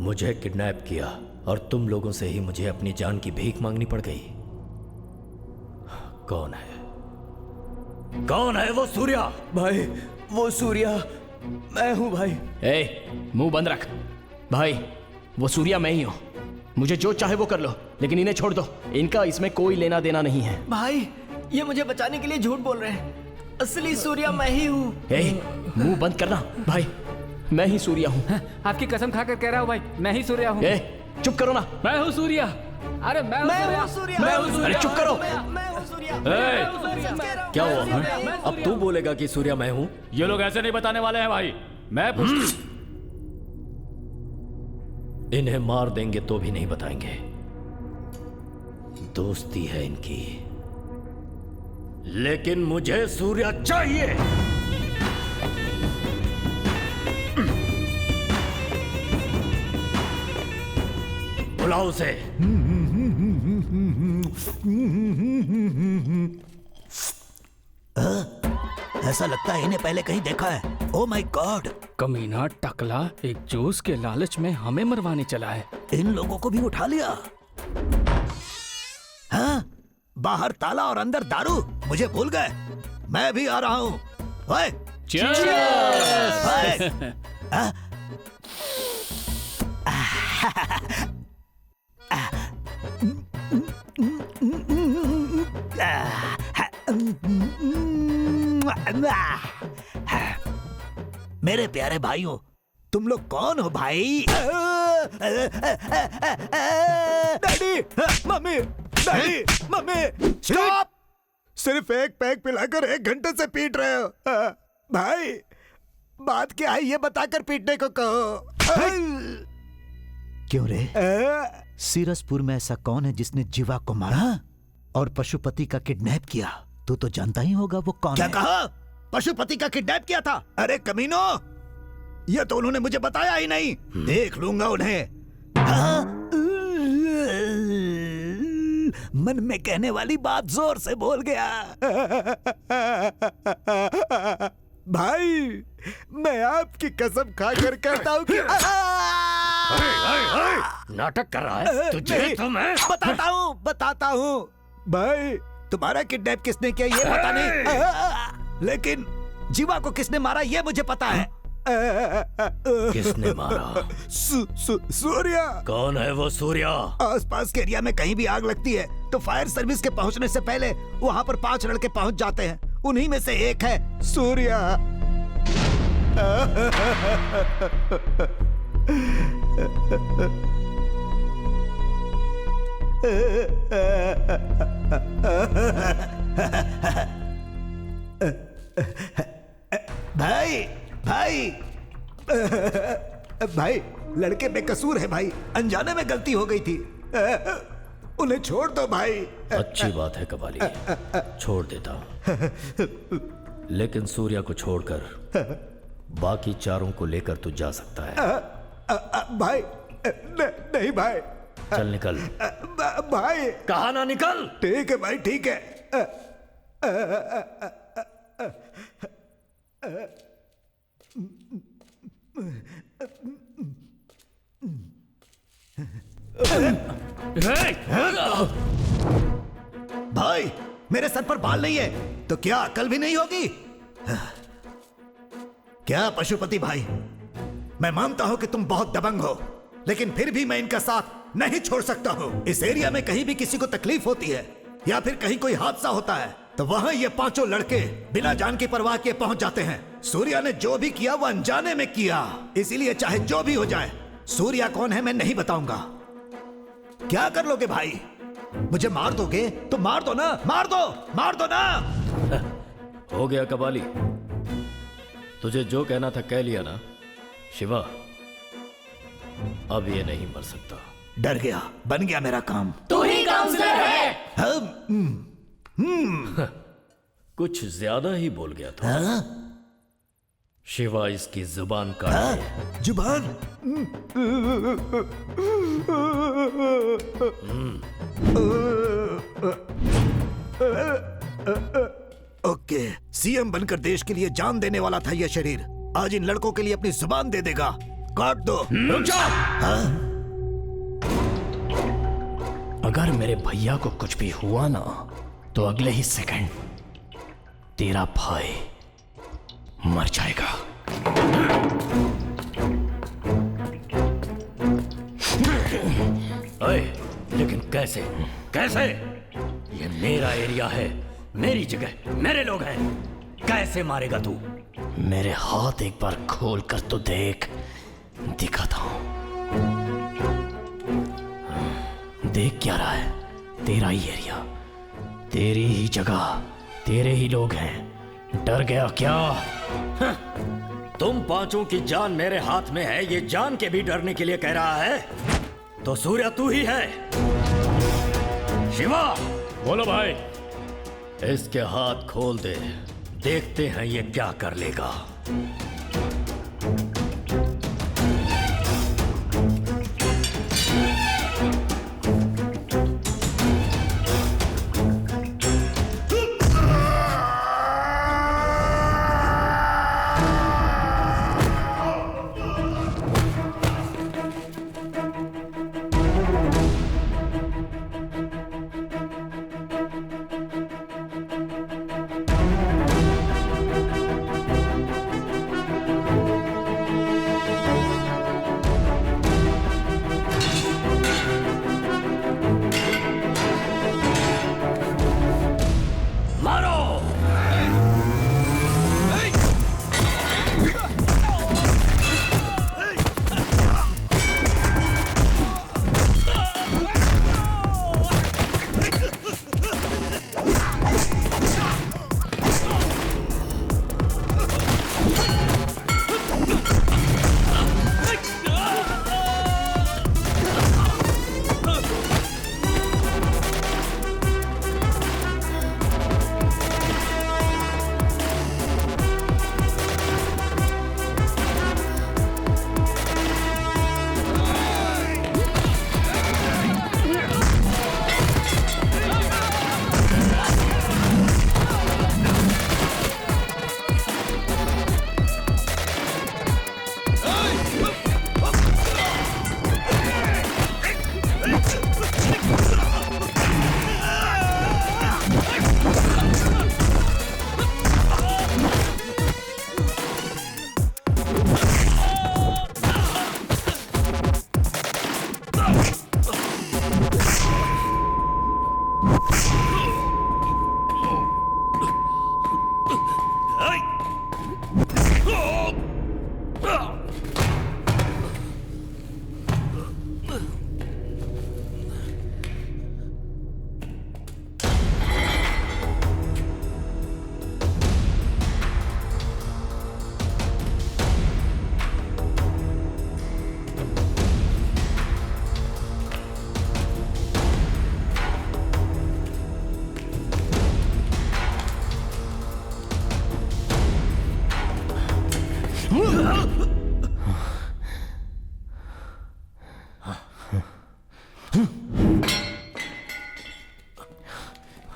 मुझे किडनैप किया और तुम लोगों से ही मुझे अपनी जान की भीख मांगनी पड़ गई? कौन है? कौन है वो सूर्या? भाई, वो सूर्या मैं हूं भाई। मुंह बंद रख भाई। वो सूर्या मैं ही हूं। मुझे जो चाहे वो कर लो, लेकिन इन्हें छोड़ दो। इनका इसमें कोई लेना देना नहीं है। भाई, ये मुझे बचाने के लिए झूठ बोल रहे हैं। असली सूर्या मैं ही हूँ। मुंह बंद करना भाई। मैं ही सूर्या हूँ। आपकी कसम खाकर कह रहा हूँ भाई, मैं ही सूर्या हूँ। चुप करो ना। मैं हूँ सूर्या। अरे मैं हूँ सूर्या। अरे चुप करो। क्या हुआ? अब तू बोलेगा कि सूर्या मैं हूँ? ये लोग ऐसे नहीं बताने वाले हैं भाई। मैं इन्हें मार देंगे तो भी नहीं बताएंगे। दोस्ती है इनकी, लेकिन मुझे सूर्या चाहिए। बुलाओ उसे। ऐसा लगता है इन्हें पहले कहीं देखा है। Oh my God! कमीना टकला एक जूस के लालच में हमें मरवाने चला है। इन लोगों को भी उठा लिया। हाँ? बाहर ताला और अंदर दारू। मुझे भूल गए। मैं भी आ रहा हूँ। ओए! मेरे प्यारे भाइयों, तुम लोग कौन हो भाई? Daddy, mummy, daddy, mummy, stop! सिर्फ एक पैक पिलाकर 1 घंटे से पीट रहे हो। भाई, बात क्या है ये बताकर पीटने को कहो। क्यों रे? सीरसपुर में ऐसा कौन है जिसने जीवा को मारा और पशुपति का किडनैप किया? तू तो जानता ही होगा वो कौन क्या है। कहा? पशुपति का किडनैप किया था? अरे कमीनो, ये तो उन्होंने मुझे बताया ही नहीं। देख लूंगा उन्हें। मन में कहने वाली बात जोर से बोल गया। भाई, मैं आपकी कसम खाकर कहता हूँ कि नाटक कर रहा है तुझे तो मैं बताता हूँ। भाई, तुम्हारा किडनैप किसने किया ये पता नहीं, लेकिन जीवा को किसने मारा ये मुझे पता है। किसने मारा? सूर्या। कौन है वो सूर्या? आसपास के एरिया में कहीं भी आग लगती है तो फायर सर्विस के पहुंचने से पहले वहां पर 5 लड़के पहुंच जाते हैं। उन्हीं में से एक है सूर्या। भाई भाई भाई, लड़के बेकसूर है भाई, अनजाने में गलती हो गई थी, उन्हें छोड़ दो भाई। अच्छी बात है कबाली, छोड़ देता हूं, लेकिन सूर्या को छोड़कर बाकी चारों को लेकर तू जा सकता है। भाई नहीं भाई। चल निकल। भाई कहा ना निकल। ठीक है भाई, ठीक है। भाई मेरे सर पर बाल नहीं है तो क्या अकल भी नहीं होगी? क्या पशुपति भाई, मैं मानता हूं कि तुम बहुत दबंग हो, लेकिन फिर भी मैं इनका साथ नहीं छोड़ सकता हूं। इस एरिया में कहीं भी किसी को तकलीफ होती है या फिर कहीं कोई हादसा होता है तो वहां ये पांचों लड़के बिना जान की परवाह किए पहुंच जाते हैं। सूर्या ने जो भी किया वो अनजाने में किया, इसीलिए चाहे जो भी हो जाए, सूर्या कौन है मैं नहीं बताऊंगा। क्या कर लोगे भाई? मुझे मार दोगे तो मार दो ना, मार दो ना। हो गया कबाली, तुझे जो कहना था कह लिया ना। शिवा, अब ये नहीं मर सकता। डर गया, बन गया मेरा काम। तू ही काउंसलर है। कुछ ज्यादा ही बोल गया था। शिवा, इसकी जुबान काट। जुबान? ओके, सीएम बनकर देश के लिए जान देने वाला था यह शरीर, आज इन लड़कों के लिए अपनी जुबान दे देगा। काट दो। रुक जाओ। अगर मेरे भैया को कुछ भी हुआ ना तो अगले ही सेकंड तेरा भाई मर जाएगा। अरे, लेकिन कैसे? कैसे? ये मेरा एरिया है, मेरी जगह, मेरे लोग हैं, कैसे मारेगा तू? मेरे हाथ एक बार खोल कर तो देख, दिखाता हूं। देख क्या रहा है? तेरा ही एरिया, तेरी ही जगह, तेरे ही लोग हैं। डर गया क्या? तुम पांचों की जान मेरे हाथ में है, ये जान के भी डरने के लिए कह रहा है? तो सूर्या तू ही है। शिवा, बोलो भाई। इसके हाथ खोल दे, देखते हैं ये क्या कर लेगा।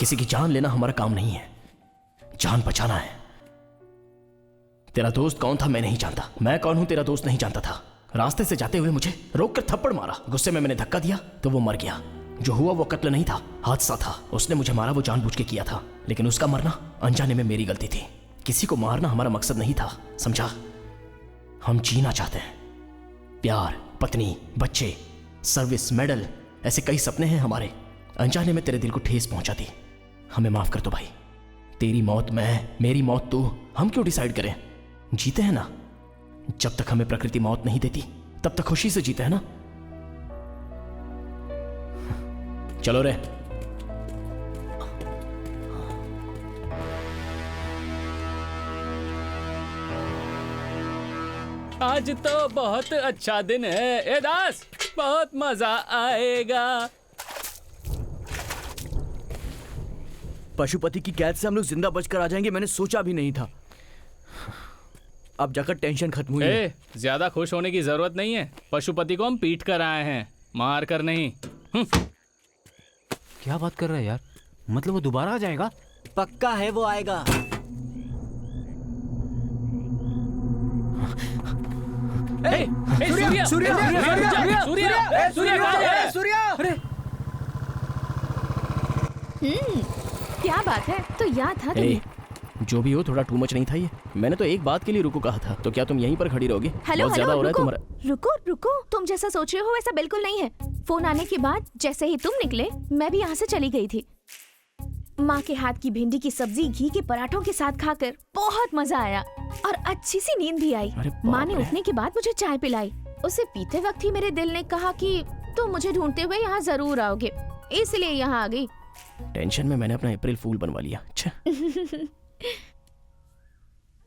किसी की जान लेना हमारा काम नहीं है, जान बचाना है। तेरा दोस्त कौन था मैं नहीं जानता, मैं कौन हूं तेरा दोस्त नहीं जानता था। रास्ते से जाते हुए मुझे रोक कर थप्पड़ मारा, गुस्से में मैंने धक्का दिया तो वो मर गया। जो हुआ वो कत्ल नहीं था, हादसा था। उसने मुझे मारा, वो जानबूझ के किया था, लेकिन उसका मरना अनजाने में मेरी गलती थी। किसी को मारना हमारा मकसद नहीं था, समझा? हम जीना चाहते हैं, प्यार, पत्नी, बच्चे, सर्विस, मेडल, ऐसे कई सपने हैं हमारे। अनजाने में तेरे दिल को ठेस पहुंचा दी, हमें माफ कर दो भाई। तेरी मौत मैं, मेरी मौत तू, हम क्यों डिसाइड करें? जीते हैं ना, जब तक हमें प्रकृति मौत नहीं देती तब तक खुशी से जीते हैं ना। चलो रे। आज तो बहुत अच्छा दिन है। ए दास, बहुत मजा आएगा। पशुपति की कैद से हम लोग जिंदा बचकर आ जाएंगे, मैंने सोचा भी नहीं था। अब जाकर टेंशन खत्म हुई है। ज्यादा खुश होने की जरूरत नहीं है। पशुपति को हम पीट कर आए हैं, मार कर नहीं। क्या बात कर रहा है यार? मतलब वो दोबारा आ जाएगा? पक्का है वो आएगा। सूर्या, क्या बात है, तो याद था तुम्हें। जो भी हो, थोड़ा टू मच नहीं था ये? मैंने तो एक बात के लिए रुको कहा था, तो क्या तुम यहीं पर खड़ी रहोगी? हेलो बहुत ज्यादा हो रहा है तुम्हारा। रुको रुको, तुम जैसा सोच रहे हो वैसा बिल्कुल नहीं है। फोन आने के बाद जैसे ही तुम निकले मैं भी यहाँ से चली गई थी। माँ के हाथ की भिंडी की सब्जी घी के पराठों के साथ खाकर बहुत मजा आया और अच्छी सी नींद भी आई। माँ ने उठने के बाद मुझे चाय पिलाई। उसे पीते वक्त ही मेरे दिल ने कहा कि तुम मुझे ढूंढते हुए यहाँ जरूर आओगे, इसलिए यहाँ आ गई। टेंशन में मैंने अपना अप्रैल फूल बनवा लिया। अच्छा।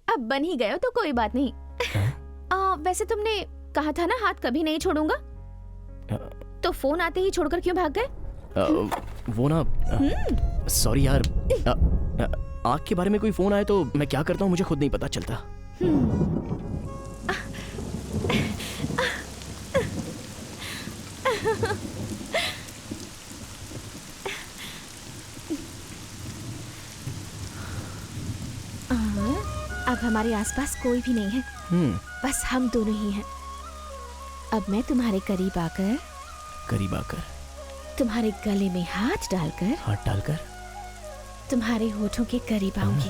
अब बन ही गए हो तो कोई बात नहीं। वैसे तुमने कहा था ना हाथ कभी नहीं छोड़ूंगा, तो फोन आते ही छोड़कर क्यों भाग गए? वो ना, सॉरी यार, आग के बारे में कोई फोन आए तो मैं क्या करता हूँ मुझे खुद नहीं पता चलता। अब हमारे आसपास कोई भी नहीं है, बस हम दोनों ही हैं। अब मैं तुम्हारे करीब आकर तुम्हारे गले में हाथ डालकर तुम्हारे होठों के करीब आऊंगी।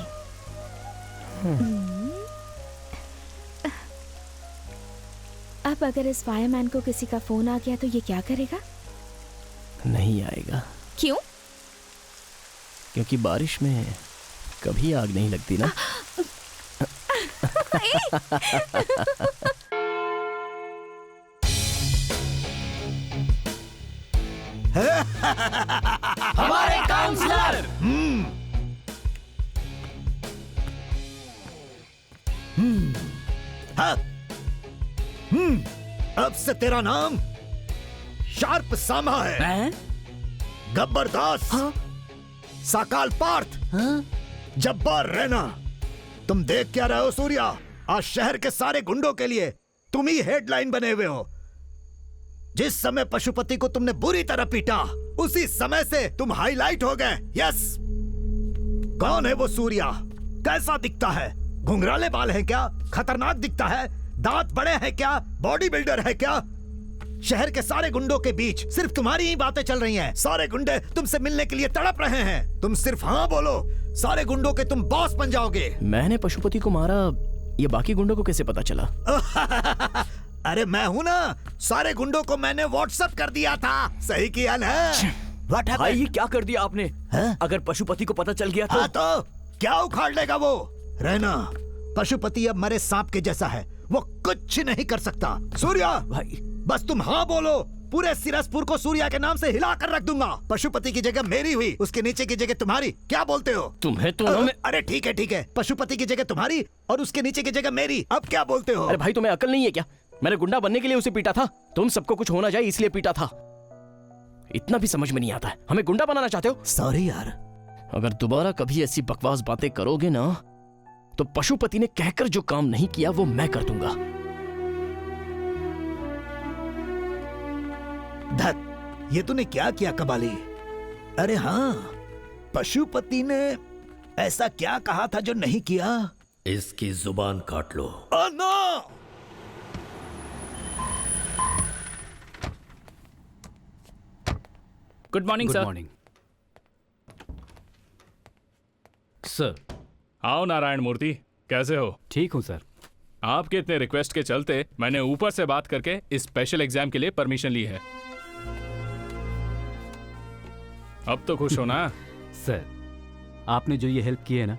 अब अगर इस फायरमैन को किसी का फोन आ गया तो ये क्या करेगा? नहीं आएगा। क्यों? क्योंकि बारिश में कभी आग नहीं लगती ना। हमारे काउंसलर। अब से तेरा नाम शार्प सामा है। गब्बर दास, साकाल पार्थ, जब्बार रैना। तुम देख क्या रहे हो सूर्या? आज शहर के सारे गुंडों के लिए तुम ही हेडलाइन बने हुए हो। जिस समय पशुपति को तुमने बुरी तरह पीटा, उसी समय से तुम हाईलाइट हो गए। यस। कौन है वो सूर्या? कैसा दिखता है? घुंघराले बाल हैं क्या? खतरनाक दिखता है? दांत बड़े हैं क्या? बॉडी बिल्डर है क्या? शहर के सारे गुंडों के बीच सिर्फ तुम्हारी ही बातें चल रही हैं। सारे गुंडे तुमसे मिलने के लिए तड़प रहे हैं। तुम सिर्फ हाँ बोलो, सारे गुंडों के तुम बॉस बन जाओगे। मैंने पशुपति को मारा, ये बाकी गुंडों को कैसे पता चला? अरे मैं हूं ना, सारे गुंडों को मैंने व्हाट्सएप कर दिया था। सही किया ना? भाई ये क्या कर दिया आपने? अगर पशुपति को पता चल गया तो? हाँ तो क्या उखाड़ लेगा वो? रहना, पशुपति अब मरे सांप के जैसा है, वो कुछ नहीं कर सकता। सूर्या भाई बस तुम हाँ बोलो, पूरे सिरसपुर को सूर्या के नाम से हिला कर रख दूंगा। पशुपति की जगह मेरी हुई, उसके नीचे की जगह तुम्हारी। क्या बोलते हो? तुम्हें तो अरे ठीक है, पशुपति की जगह तुम्हारी और उसके नीचे की जगह मेरी। अब क्या बोलते हो? अरे भाई तुम्हें अकल नहीं है क्या? मैंने गुंडा बनने के लिए उसे पीटा था, तुम सबको कुछ होना जाए इसलिए पीटा था। इतना भी समझ में नहीं आता है, हमें गुंडा बनाना चाहते हो? सॉरी यार। अगर दोबारा कभी ऐसी बकवास बातें करोगे ना, तो पशुपति ने कहकर जो काम नहीं किया वो मैं कर दूंगा। धत, ये तूने क्या किया कबाली? अरे हाँ, पशुपति ने ऐसा क्या कहा था जो नहीं किया? इसकी जुबान काट लो। No! Good morning sir. Good morning sir. आओ नारायण मूर्ति, कैसे हो? ठीक हूँ सर। आपके इतने रिक्वेस्ट के चलते मैंने ऊपर से बात करके इस स्पेशल एग्जाम के लिए परमिशन ली है। अब तो खुश हो ना? सर, आपने जो ये हेल्प की है ना,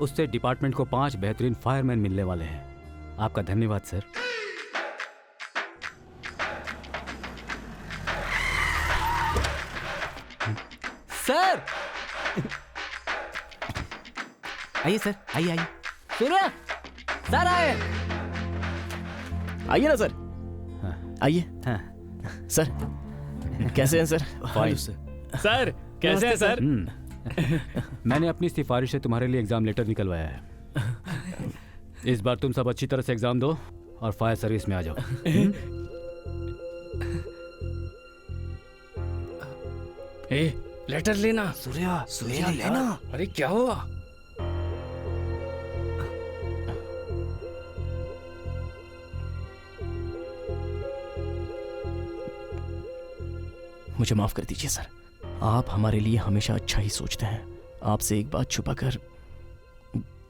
उससे डिपार्टमेंट को 5 बेहतरीन फायरमैन मिलने वाले हैं। आपका धन्यवाद सर। सर आइए सर, आइए आइए। सूर्य सर आए। आइए ना सर, आइए। सर कैसे हैं सर? फाइन सर कैसे हैं सर? मैंने अपनी सिफारिश से तुम्हारे लिए एग्जाम लेटर निकलवाया है। इस बार तुम सब अच्छी तरह से एग्जाम दो और फायर सर्विस में आ जाओ। ए, लेटर लेना। सूर्या लेना। अरे क्या हुआ? मुझे माफ कर दीजिए सर, आप हमारे लिए हमेशा अच्छा ही सोचते हैं। आपसे एक बात छुपाकर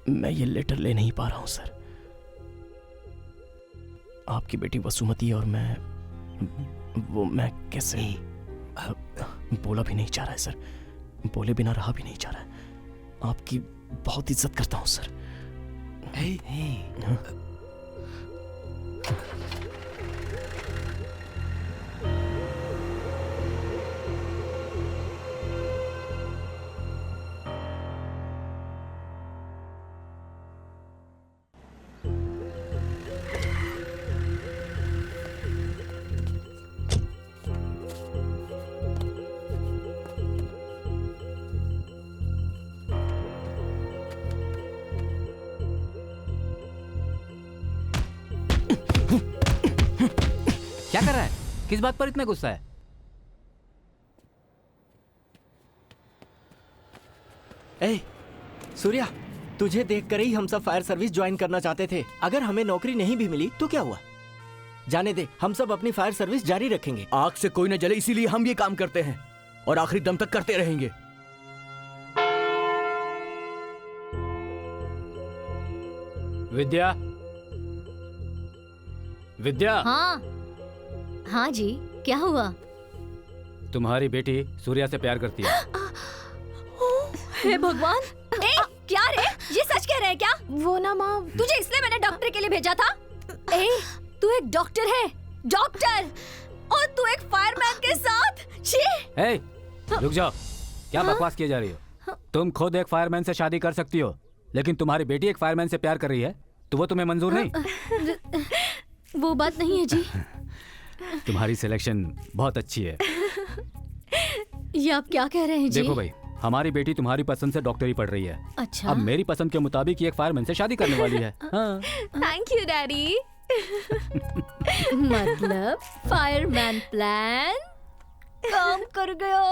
मैं ये लेटर ले नहीं पा रहा हूं सर। आपकी बेटी वसुमती और मैं कैसे बोला भी नहीं चाह रहा है सर, बोले बिना रहा भी नहीं चाह रहा है। आपकी बहुत इज्जत करता हूं सर। क्या कर रहा है? किस बात पर इतना गुस्सा है? ए, सूर्या, तुझे देखकर ही हम सब फायर सर्विस ज्वाइन करना चाहते थे। अगर हमें नौकरी नहीं भी मिली तो क्या हुआ? जाने दे, हम सब अपनी फायर सर्विस जारी रखेंगे। आग से कोई न जले, इसीलिए हम ये काम करते हैं और आखिरी दम तक करते रहेंगे। विद्या, विद्या। हाँ हाँ जी, क्या हुआ? तुम्हारी बेटी सूर्या से प्यार करती है। हे भगवान! ए, क्या रे? ये सच कह रहे हैं क्या? वो ना माँ, तुझे इसलिए मैंने डॉक्टर के लिए भेजा था। ए, तू एक डॉक्टर है, डॉक्टर, और तू एक फायरमैन के साथ। छी! ए, रुक जाओ, क्या बकवास किए जा रही हो? तुम खुद एक फायरमैन से शादी कर सकती हो, लेकिन तुम्हारी बेटी एक फायरमैन से प्यार कर रही है, तो वो तुम्हें मंजूर नहीं? वो बात नहीं है जी। तुम्हारी सिलेक्शन बहुत अच्छी है। ये आप क्या कह रहे हैं जी? देखो भाई, हमारी बेटी तुम्हारी पसंद से डॉक्टरी पढ़ रही है। अच्छा। अब मेरी पसंद के मुताबिक ये एक फायरमैन से शादी करने वाली है। हाँ। Thank you daddy. मतलब फायरमैन प्लान काम कर गया।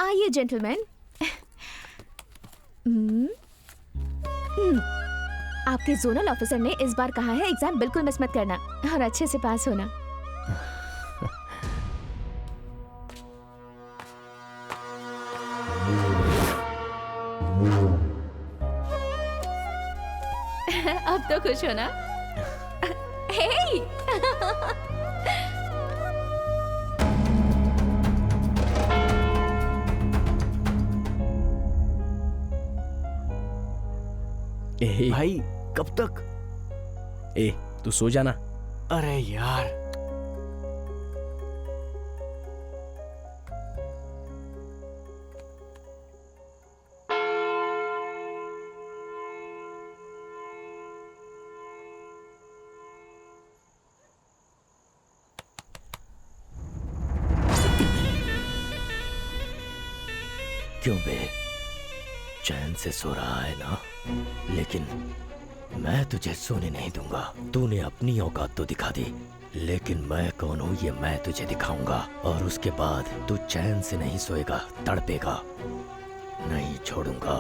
आइए जेंटलमैन। आपके जोनल ऑफिसर ने इस बार कहा है एग्जाम बिल्कुल मिस मत करना और अच्छे से पास होना। अब तो खुश हो ना? हे! भाई कब तक? ए, तू सो जाना। अरे यार, क्यों बे, चैन से सो रहा है ना? लेकिन मैं तुझे सोने नहीं दूंगा। तूने अपनी औकात तो दिखा दी, लेकिन मैं कौन हूँ ये मैं तुझे दिखाऊंगा। और उसके बाद तू चैन से नहीं सोएगा, तड़पेगा। नहीं छोड़ूंगा,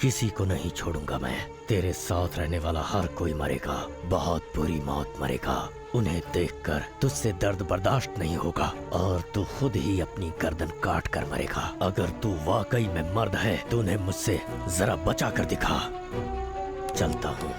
किसी को नहीं छोड़ूंगा मैं। तेरे साथ रहने वाला हर कोई मरेगा, बहुत बुरी मौत मरेगा। उन्हें देखकर तुझसे दर्द बर्दाश्त नहीं होगा और तू खुद ही अपनी गर्दन काट कर मरेगा। अगर तू वाकई में मर्द है तो उन्हें मुझसे जरा बचा कर दिखा। चलता हूँ।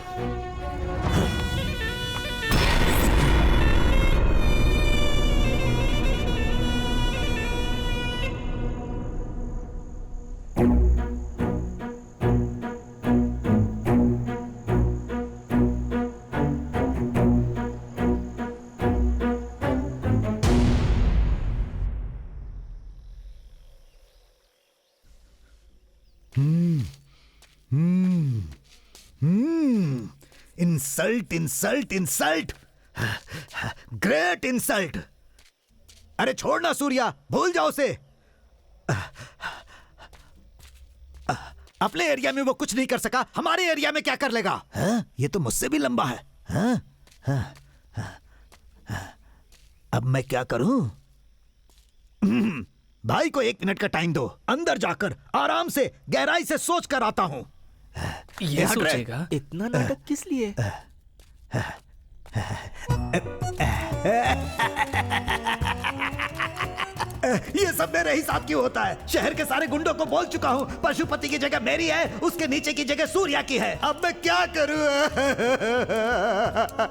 Insult insult insult, great insult. अरे छोड़ना सूर्या, भूल जाओ उसे। अपने एरिया में वो कुछ नहीं कर सका, हमारे एरिया में क्या कर लेगा? ये तो मुझसे भी लंबा है। अब मैं क्या करूं? भाई को 1 मिनट का टाइम दो, अंदर जाकर आराम से गहराई से सोच कर आता हूं। ये सोचेगा इतना नाटक किस लिए? ये सब मेरे हिसाब क्यों होता है? शहर के सारे गुंडों को बोल चुका हूँ, पशुपति की जगह मेरी है, उसके नीचे की जगह सूर्या की है। अब मैं क्या करूँ?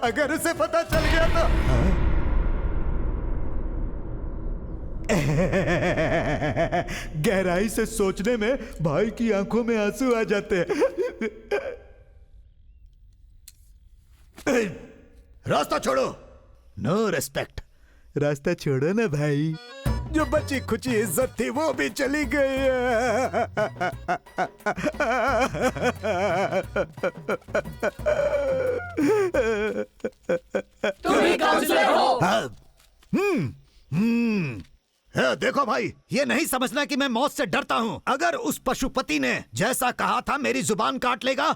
अगर उसे पता चल गया तो। गहराई से सोचने में भाई की आंखों में आंसू आ जाते हैं। रास्ता छोड़ो। No respect. रास्ता छोड़ो ना भाई। जो बची खुची इज्जत थी वो भी चली गई है। तुम ही काउंसलर हो। देखो भाई, ये नहीं समझना कि मैं मौत से डरता हूँ। अगर उस पशुपति ने जैसा कहा था मेरी जुबान काट लेगा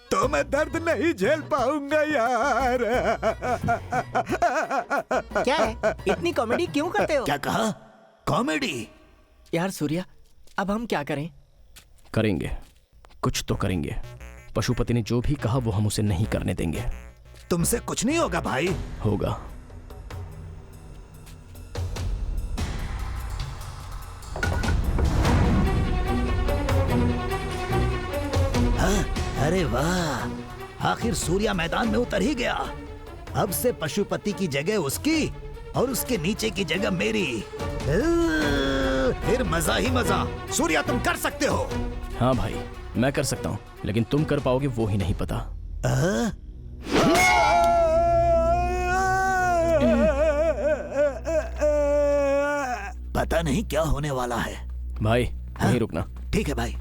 तो मैं दर्द नहीं झेल पाऊंगा यार। क्या है, इतनी कॉमेडी क्यों करते हो? क्या कहा? कॉमेडी? यार सूर्या, अब हम क्या करें? करेंगे, कुछ तो करेंगे। पशुपति ने जो भी कहा वो हम उसे नहीं करने देंगे। तुमसे कुछ नहीं होगा भाई। होगा। अरे वाह, आखिर सूर्या मैदान में उतर ही गया। अब से पशुपति की जगह उसकी और उसके नीचे की जगह मेरी। फिर मजा ही मजा। सूर्या, तुम कर सकते हो। हाँ भाई, मैं कर सकता हूँ, लेकिन तुम कर पाओगे वो ही नहीं पता। पता नहीं क्या होने वाला है। भाई यहीं रुकना। ठीक है भाई।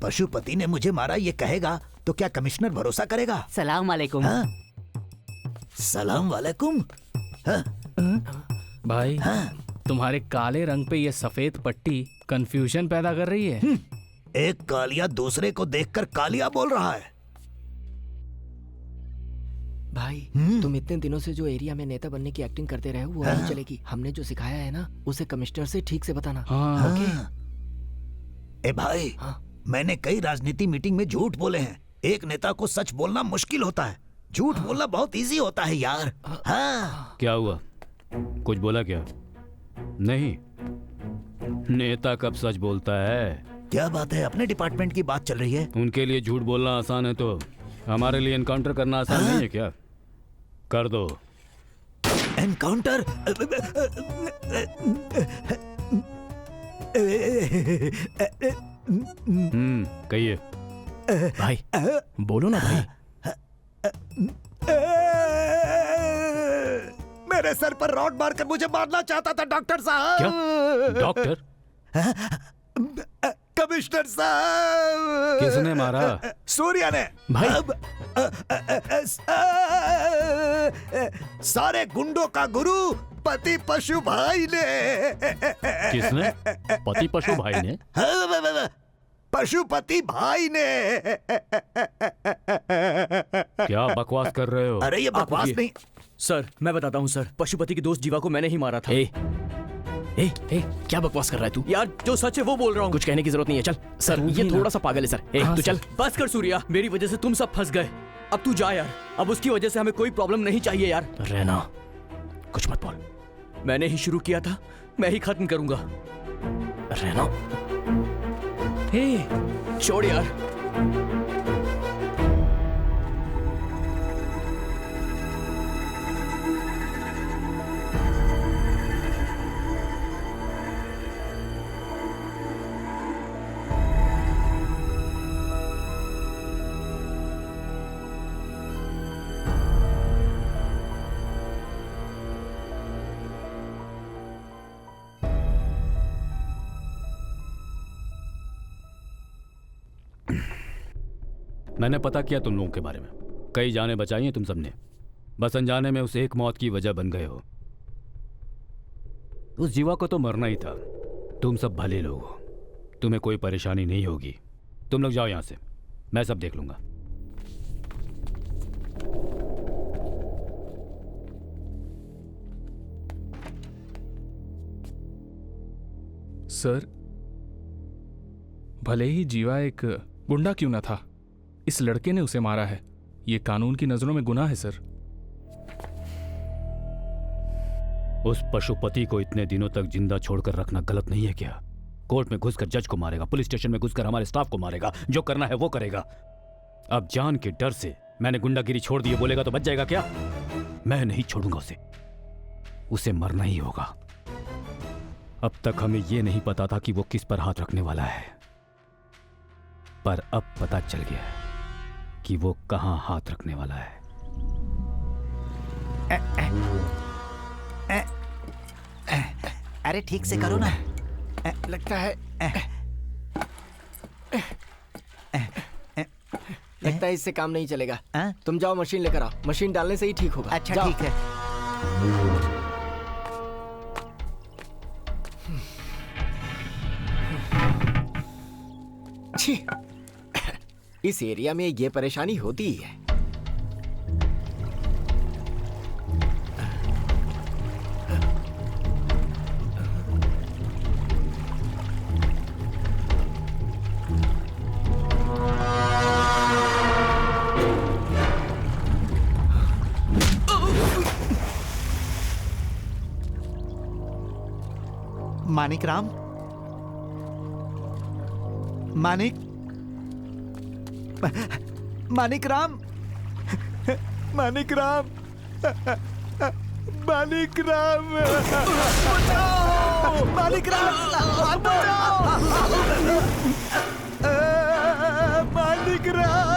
पशुपति ने मुझे मारा ये कहेगा तो क्या कमिश्नर भरोसा करेगा? सलाम वालेकुम। सलाम वालेकुम। भाई तुम्हारे काले रंग पे ये सफेद पट्टी कंफ्यूजन पैदा कर रही है। एक कालिया दूसरे को देखकर कालिया बोल रहा है। भाई तुम इतने दिनों से जो एरिया में नेता बनने की एक्टिंग करते रहे हो वो नहीं चलेगी। हमने जो सिखाया है ना उसे कमिश्नर से ठीक से बताना। ए भाई, मैंने कई राजनीति मीटिंग में झूठ बोले हैं। एक नेता को सच बोलना मुश्किल होता है, झूठ बोलना बहुत इजी होता है यार। हाँ। क्या हुआ? कुछ बोला क्या? नहीं, नेता कब सच बोलता है? क्या बात है, अपने डिपार्टमेंट की बात चल रही है। उनके लिए झूठ बोलना आसान है तो हमारे लिए एनकाउंटर करना आसान नहीं है क्या? कर दो। एनकाउंटर? कहिए। भाई बोलो ना भाई। मेरे सर पर रॉड मारकर मुझे मारना चाहता था डॉक्टर साहब। क्या? डॉक्टर? कमिश्नर साहब। किसने मारा? सूर्या ने। भाई सारे गुंडों का गुरु पति पशु भाई ने। किसने? पति पशु भाई ने? पशुपति भाई ने। क्या बकवास कर रहे हो? अरे ये बकवास नहीं। सर मैं बताता हूँ सर, पशुपति की दोस्त जीवा को मैंने ही मारा था। ए, क्या बकवास कर रहा है तू? यार जो सच है वो बोल रहा हूँ। कुछ कहने की जरूरत नहीं है, चल। सर ये थोड़ा सा पागल है सर। तू चल। बस कर सूर्या, मेरी वजह से तुम सब फंस गए। अब तू जा यार, अब उसकी वजह से हमें कोई प्रॉब्लम नहीं चाहिए यार। रहना, कुछ मत बोल। मैंने ही शुरू किया था, मैं ही खत्म करूंगा। रहना, छोड़ यार। मैंने पता किया तुम लोगों के बारे में, कई जानें बचाई हैं तुम सबने, बस अनजाने में उस एक मौत की वजह बन गए हो। उस जीवा को तो मरना ही था। तुम सब भले लोग हो, तुम्हें कोई परेशानी नहीं होगी। तुम लोग जाओ यहां से, मैं सब देख लूंगा। सर, भले ही जीवा एक गुंडा क्यों ना था, इस लड़के ने उसे मारा है। ये कानून की नजरों में गुनाह है सर। उस पशुपति को इतने दिनों तक जिंदा छोड़कर रखना गलत नहीं है क्या? कोर्ट में घुसकर जज को मारेगा, पुलिस स्टेशन में घुसकर हमारे स्टाफ को मारेगा, जो करना है वो करेगा। अब जान के डर से मैंने गुंडागिरी छोड़ दी बोलेगा तो बच जाएगा क्या? मैं नहीं छोड़ूंगा उसे मरना ही होगा। अब तक हमें यह नहीं पता था कि वो किस पर हाथ रखने वाला है, पर अब पता चल गया कि वो कहां हाथ रखने वाला है। अरे ठीक से करो ना। लगता है इससे काम नहीं चलेगा। तुम जाओ मशीन लेकर आओ, मशीन डालने से ही ठीक होगा। अच्छा ठीक है। इस एरिया में ये परेशानी होती ही है। मानिक राम, मानिक मानिक राम, मानिक राम, मानिक राम, मानिक राम, मानिक राम।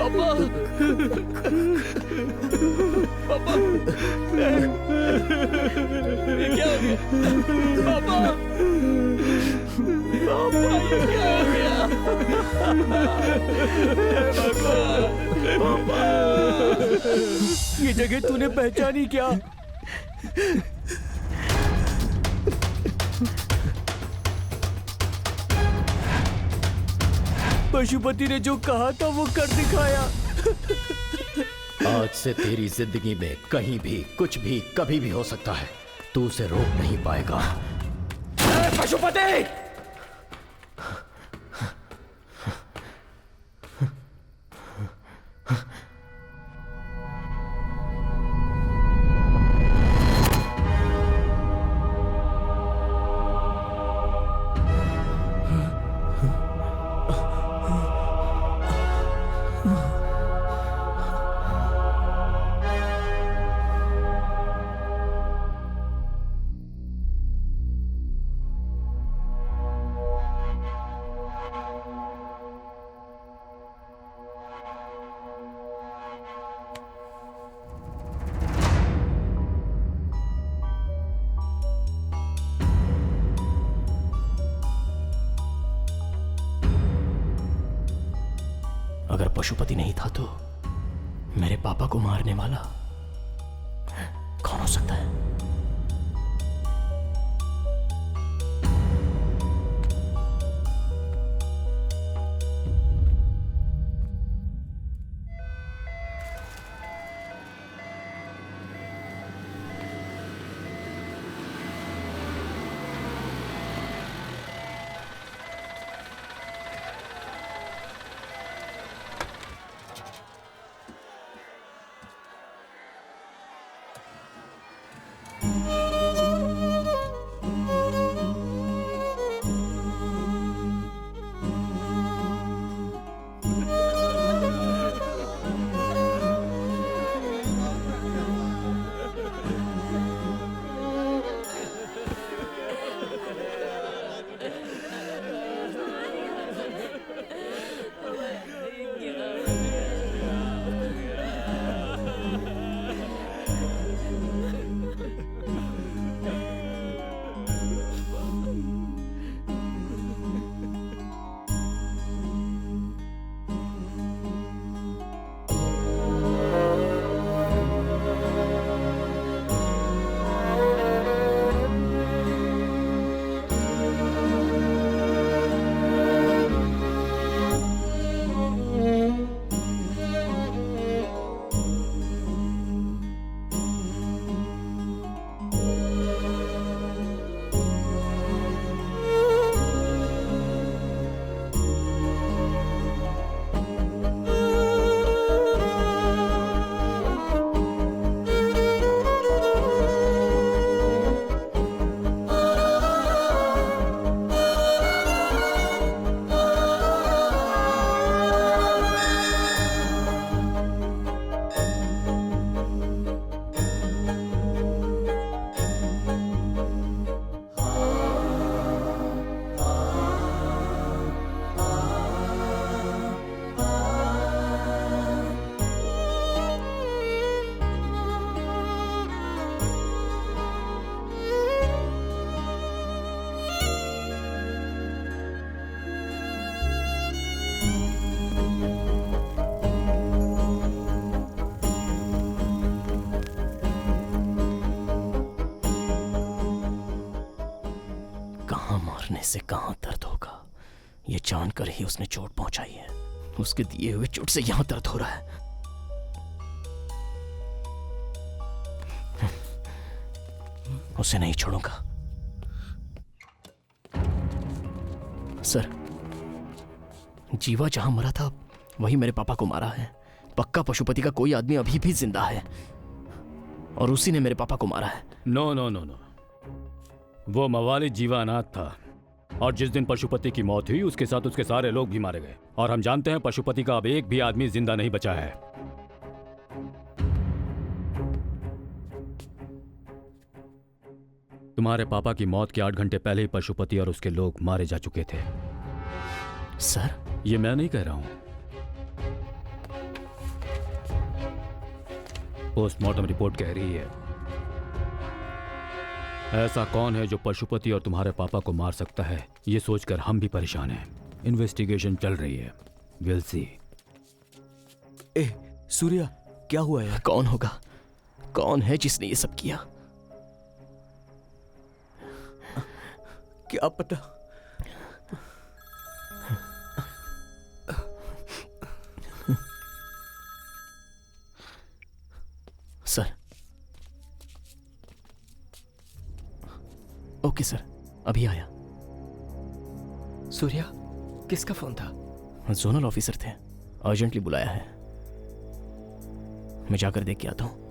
पापा पापा ये क्या हो गया पापा पापा ये क्या हो गया पापा ये जगह तूने पहचानी क्या? पशुपति ने जो कहा था वो कर दिखाया। आज से तेरी जिंदगी में कहीं भी कुछ भी कभी भी हो सकता है, तू उसे रोक नहीं पाएगा। पशुपति! अगर पशुपति नहीं था तो मेरे पापा को मारने वाला कौन हो सकता है? से कहां दर्द होगा ये जानकर ही उसने चोट पहुंचाई है। उसके दिए हुए चोट से यहां दर्द हो रहा है। उसे नहीं छोड़ूंगा। सर, जीवा जहां मरा था वही मेरे पापा को मारा है। पक्का पशुपति का कोई आदमी अभी भी जिंदा है और उसी ने मेरे पापा को मारा है। नो नो नो नो, वो मवाली जीवा अनाथ था और जिस दिन पशुपति की मौत हुई उसके साथ उसके सारे लोग भी मारे गए। और हम जानते हैं पशुपति का अब एक भी आदमी जिंदा नहीं बचा है। तुम्हारे पापा की मौत के 8 घंटे पहले ही पशुपति और उसके लोग मारे जा चुके थे। सर, ये मैं नहीं कह रहा हूं, पोस्टमार्टम रिपोर्ट कह रही है। ऐसा कौन है जो पशुपति और तुम्हारे पापा को मार सकता है, ये सोचकर हम भी परेशान हैं। इन्वेस्टिगेशन चल रही है, विल सी। ए सूर्या, क्या हुआ यार? कौन होगा? कौन है जिसने ये सब किया? क्या पता। सर। ओके सर, अभी आया। सूर्या, किसका फोन था? जोनल ऑफिसर थे, अर्जेंटली बुलाया है। मैं जाकर देख के आता हूं।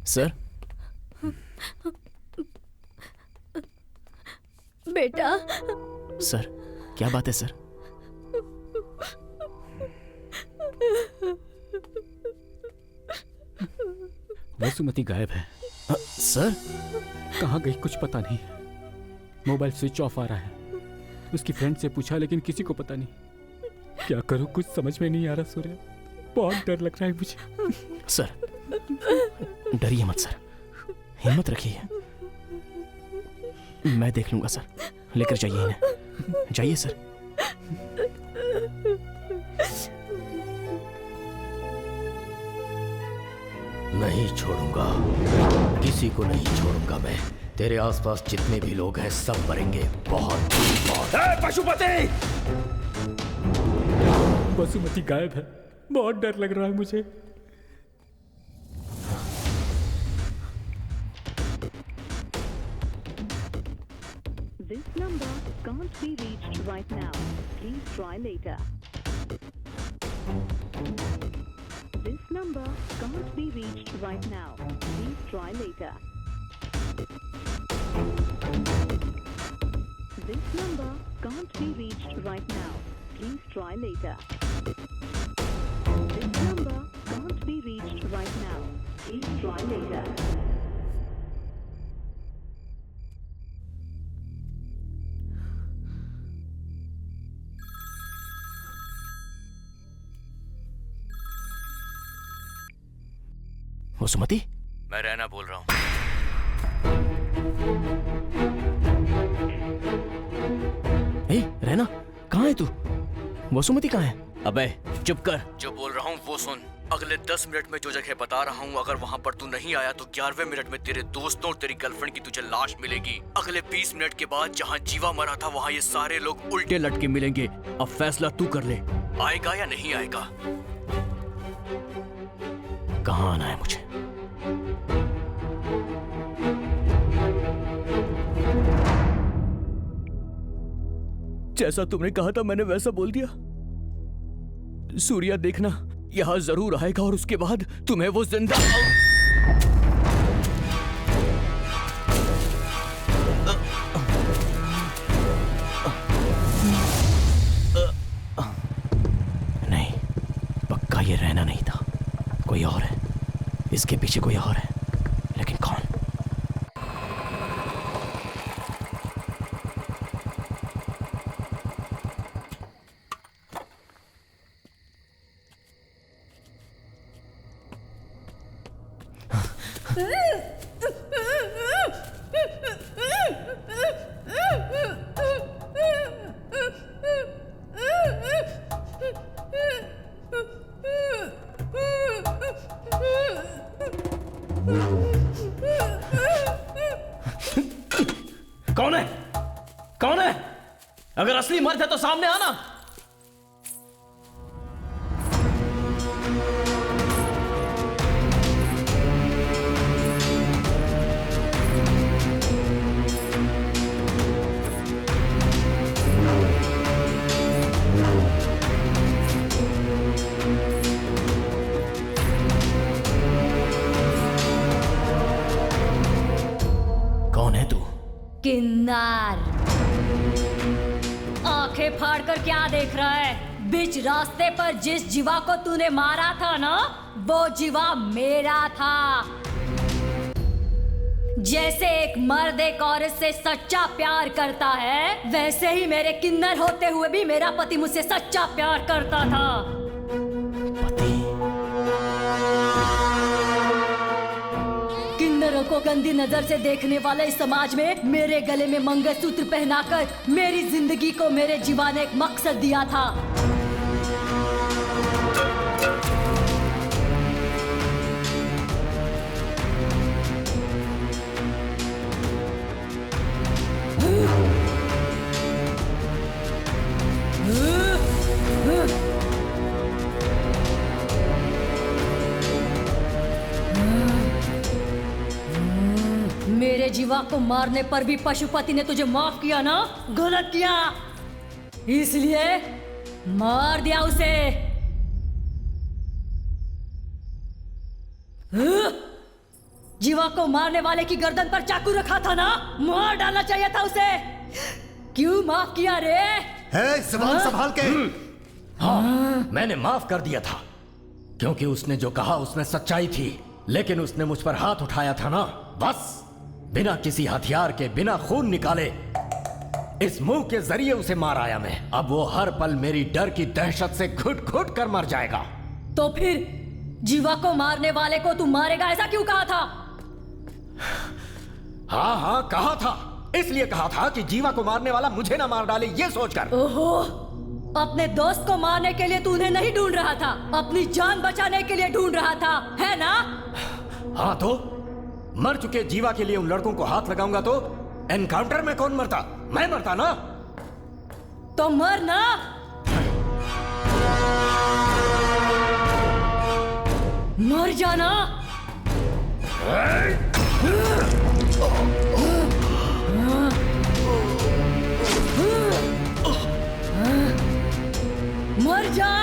सर। बेटा। सर, क्या बात है सर? वसुमती गायब है। सर? कहाँ गई कुछ पता नहीं। मोबाइल स्विच ऑफ आ रहा है। उसकी फ्रेंड से पूछा लेकिन किसी को पता नहीं। क्या करूं, कुछ समझ में नहीं आ रहा सूर्य। बहुत डर लग रहा है मुझे। सर, डरिए मत सर, हिम्मत रखिए। मैं देख लूंगा सर। लेकर जाइए इन्हें। जाइए सर। नहीं छोड़ूंगा, किसी को नहीं छोड़ूंगा मैं। तेरे आसपास जितने भी लोग हैं सब मरेंगे। बहुत पशुपति! वसुमती गायब है। बहुत डर लग रहा है मुझे। This number can't be reached right now. Please try later. This number can't be reached right now. Please try later. This number can't be reached right now. Please try later. This number can't be reached right now. Please try later. Vasumati? मैं रैना बोल रहा हूँ। ए, रैना, कहाँ है तू? वसुमती कहाँ है? अबे चुप कर। जो बोल रहा हूँ वो सुन। अगले 10 मिनट में जो जगह बता रहा हूँ, अगर वहाँ पर तू नहीं आया तो 11वें मिनट में तेरे दोस्तों और तेरी गर्लफ्रेंड की तुझे लाश मिलेगी। अगले 20 मिनट के बाद जहाँ जीवा मरा था वहाँ ये सारे लोग उल्टे लटके मिलेंगे। अब फैसला तू कर ले, आएगा या नहीं आएगा। कहाँ आना है मुझे? जैसा तुमने कहा था मैंने वैसा बोल दिया। सूर्या देखना, यहां जरूर आएगा और उसके बाद तुम्हें वो जिंदा नहीं, पक्का ये रहना नहीं था। कोई और है, इसके पीछे कोई और है, लेकिन कौन? कौन है? कौन है? अगर असली मर्द है तो सामने आना। किन्नर। आंखें फाड़कर क्या देख रहा है? बीच रास्ते पर जिस जीवा को तूने मारा था ना, वो जीवा मेरा था। जैसे एक मर्द एक औरत से सच्चा प्यार करता है, वैसे ही मेरे किन्नर होते हुए भी मेरा पति मुझसे सच्चा प्यार करता था। किन्नरों को गंदी नजर से देखने वाले इस समाज में मेरे गले में मंगलसूत्र पहनाकर मेरी जिंदगी को मेरे जीवा ने एक मकसद दिया था। मेरे जीवा को मारने पर भी पशुपति ने तुझे माफ किया ना? गलत किया, इसलिए मार दिया उसे। जीवा को मारने वाले की गर्दन पर चाकू रखा था ना, मार डालना चाहिए था उसे। क्यों माफ किया रे? जुबान संभाल के। हाँ, मैंने माफ कर दिया था क्योंकि उसने जो कहा उसमें सच्चाई थी, लेकिन उसने मुझ पर हाथ उठाया था ना, बस बिना किसी हथियार के, बिना खून निकाले इस मुंह के जरिए उसे मार आया मैं। अब वो हर पल मेरी डर की दहशत से घुट घुट कर मर जाएगा। तो फिर जीवा को मारने वाले को तू मारेगा ऐसा क्यों कहा था? हाँ हाँ कहा था, इसलिए कहा था कि जीवा को मारने वाला मुझे ना मार डाले ये सोचकर। ओहो, अपने दोस्त को मारने के लिए तूने नहीं ढूंढ रहा था, अपनी जान बचाने के लिए ढूंढ रहा था, है ना? हाँ, तो मर चुके जीवा के लिए उन लड़कों को हाथ लगाऊंगा तो एनकाउंटर में कौन मरता? मैं मरता ना। तो मर ना। मर जाना। मर जा।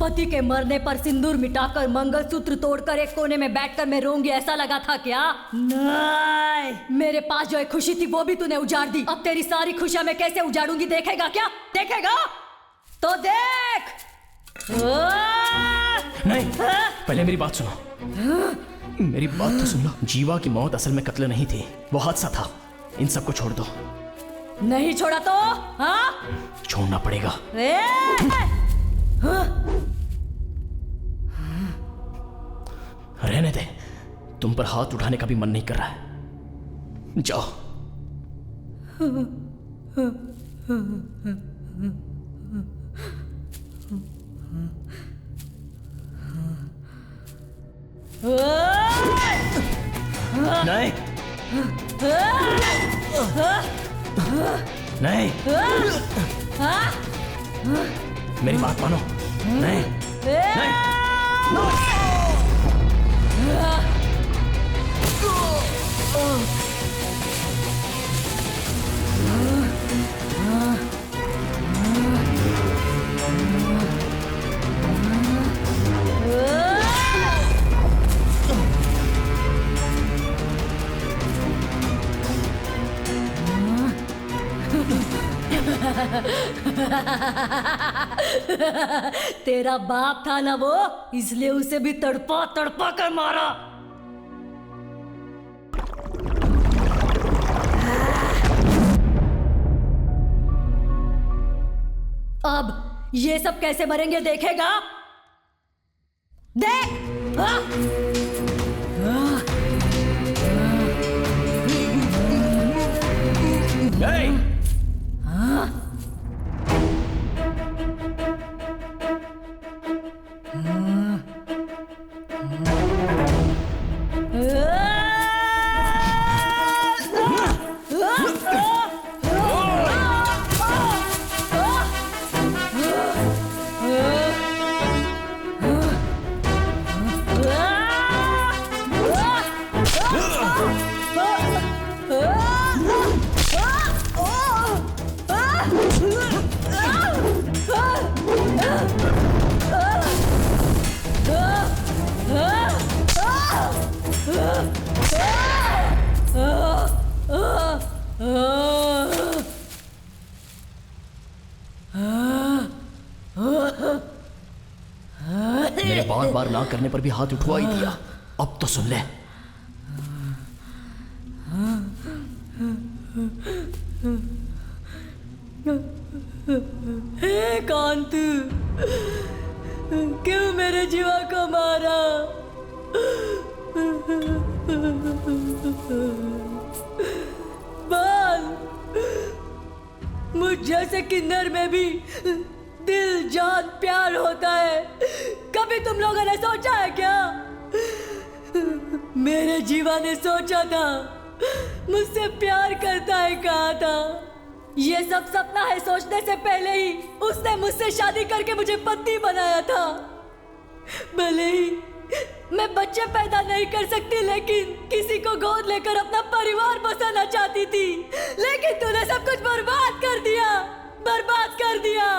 पति के मरने पर सिंदूर मिटाकर मंगलसूत्र तोड़कर एक कोने में बैठकर मैं रोऊंगी ऐसा लगा था क्या? नहीं, मेरे पास जो एक खुशी थी वो भी तूने उजाड़ दी। अब तेरी सारी खुशियां मैं कैसे उजाड़ूंगी देखेगा क्या? देखेगा तो देख। नहीं, पहले मेरी बात सुनो। मेरी बात तो सुन लो। जीवा की मौत असल में कत्ल नहीं थी, वो हादसा था। इन सबको छोड़ दो। नहीं छोड़ा तो? हाँ, छोड़ना पड़ेगा। रहने दे, तुम पर हाथ उठाने का भी मन नहीं कर रहा है। जाओ। नहीं, नहीं, मेरी बात मानो। नहीं, नहीं। तेरा बाप था ना वो, इसलिए उसे भी तड़पा तड़पा कर मारा। अब ये सब कैसे मरेंगे देखेगा? देख! मेरे बार बार ना करने पर भी हाथ उठवा ही दिया। अब तो सुन ले। हे कांत, क्यों मेरे जीवा को मारा? बाल, मुझ जैसे किन्नर में भी दिल जान प्यार होता है। कभी तुम लोगों ने सोचा है क्या? मेरे जीवा ने सोचा था, मुझसे प्यार करता है कहा था। ये सब सपना है सोचने से पहले ही उसने मुझसे शादी करके मुझे पत्नी बनाया था। भले ही मैं बच्चे पैदा नहीं कर सकती, लेकिन किसी को गोद लेकर अपना परिवार बसाना चाहती थी। लेकिन तूने सब कुछ बर्बाद कर दिया, बर्बाद कर दिया।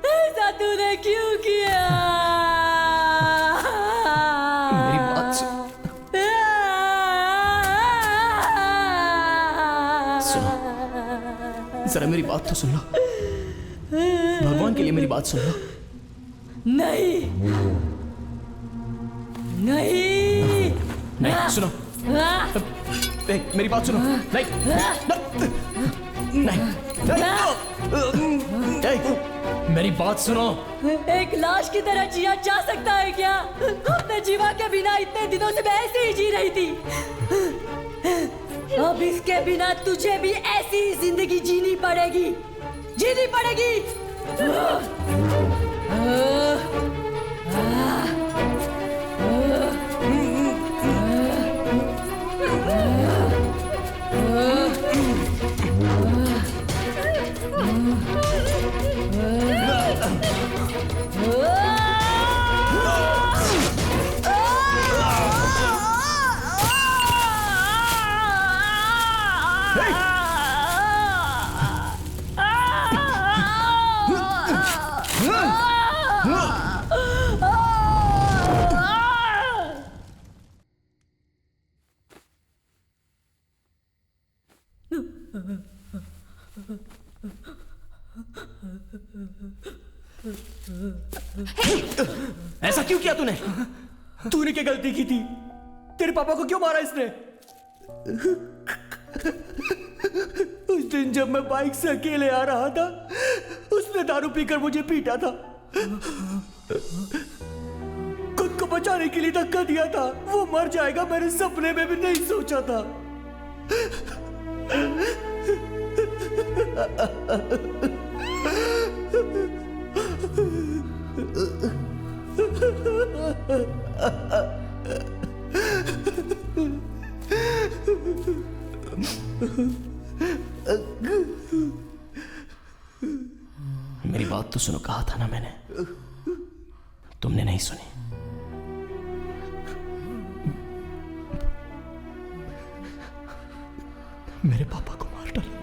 ऐसा तूने क्यों किया? मेरी बात सुनो, जरा मेरी बात तो सुन लो। भगवान के लिए मेरी बात सुन लो। नहीं नहीं नहीं, सुनो। मेरी बात सुनो। नहीं नहीं, मेरी बात सुनो। एक लाश की तरह जिया जा सकता है क्या? अपने जीवा के बिना इतने दिनों से मैं ऐसे ही जी रही थी। अब इसके बिना तुझे भी ऐसी ही जिंदगी जीनी पड़ेगी, जीनी पड़ेगी। ऐसा क्यों किया तूने? तूने क्या गलती की थी? तेरे पापा को क्यों मारा इसने? उस दिन जब मैं बाइक से अकेले आ रहा था, उसने दारू पीकर मुझे पीटा था। खुद को बचाने के लिए धक्का दिया था। वो मर जाएगा मैंने सपने में भी नहीं सोचा था। मेरी बात तो सुनो, कहा था ना मैंने, तुमने नहीं सुनी। मेरे पापा को मार डाला।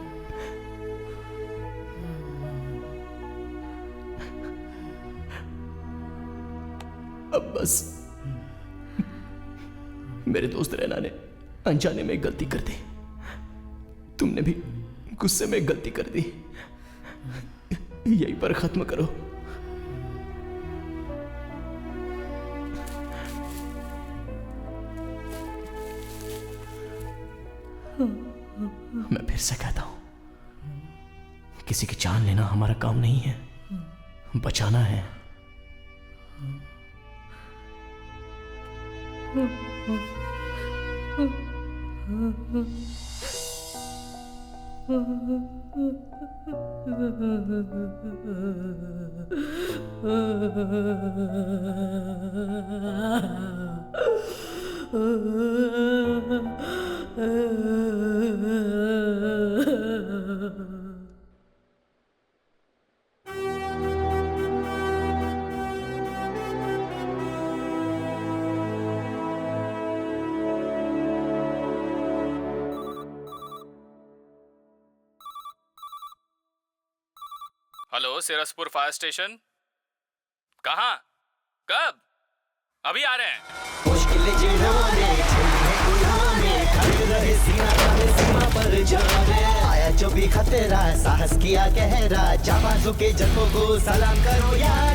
अब बस मेरे दोस्त रैना ने अनजाने में गलती कर दी। तुमने भी गुस्से में गलती कर दी। यहीं पर खत्म करो। फिर से कहता हूं, किसी की जान लेना हमारा काम नहीं है, बचाना है। Hello, Siraspur fire station. कहाँ? कब? अभी आ रहे हैं। आया जो भी खतरा, साहस किया गहरा, जाबाजों के जज्बों को सलाम करो यार।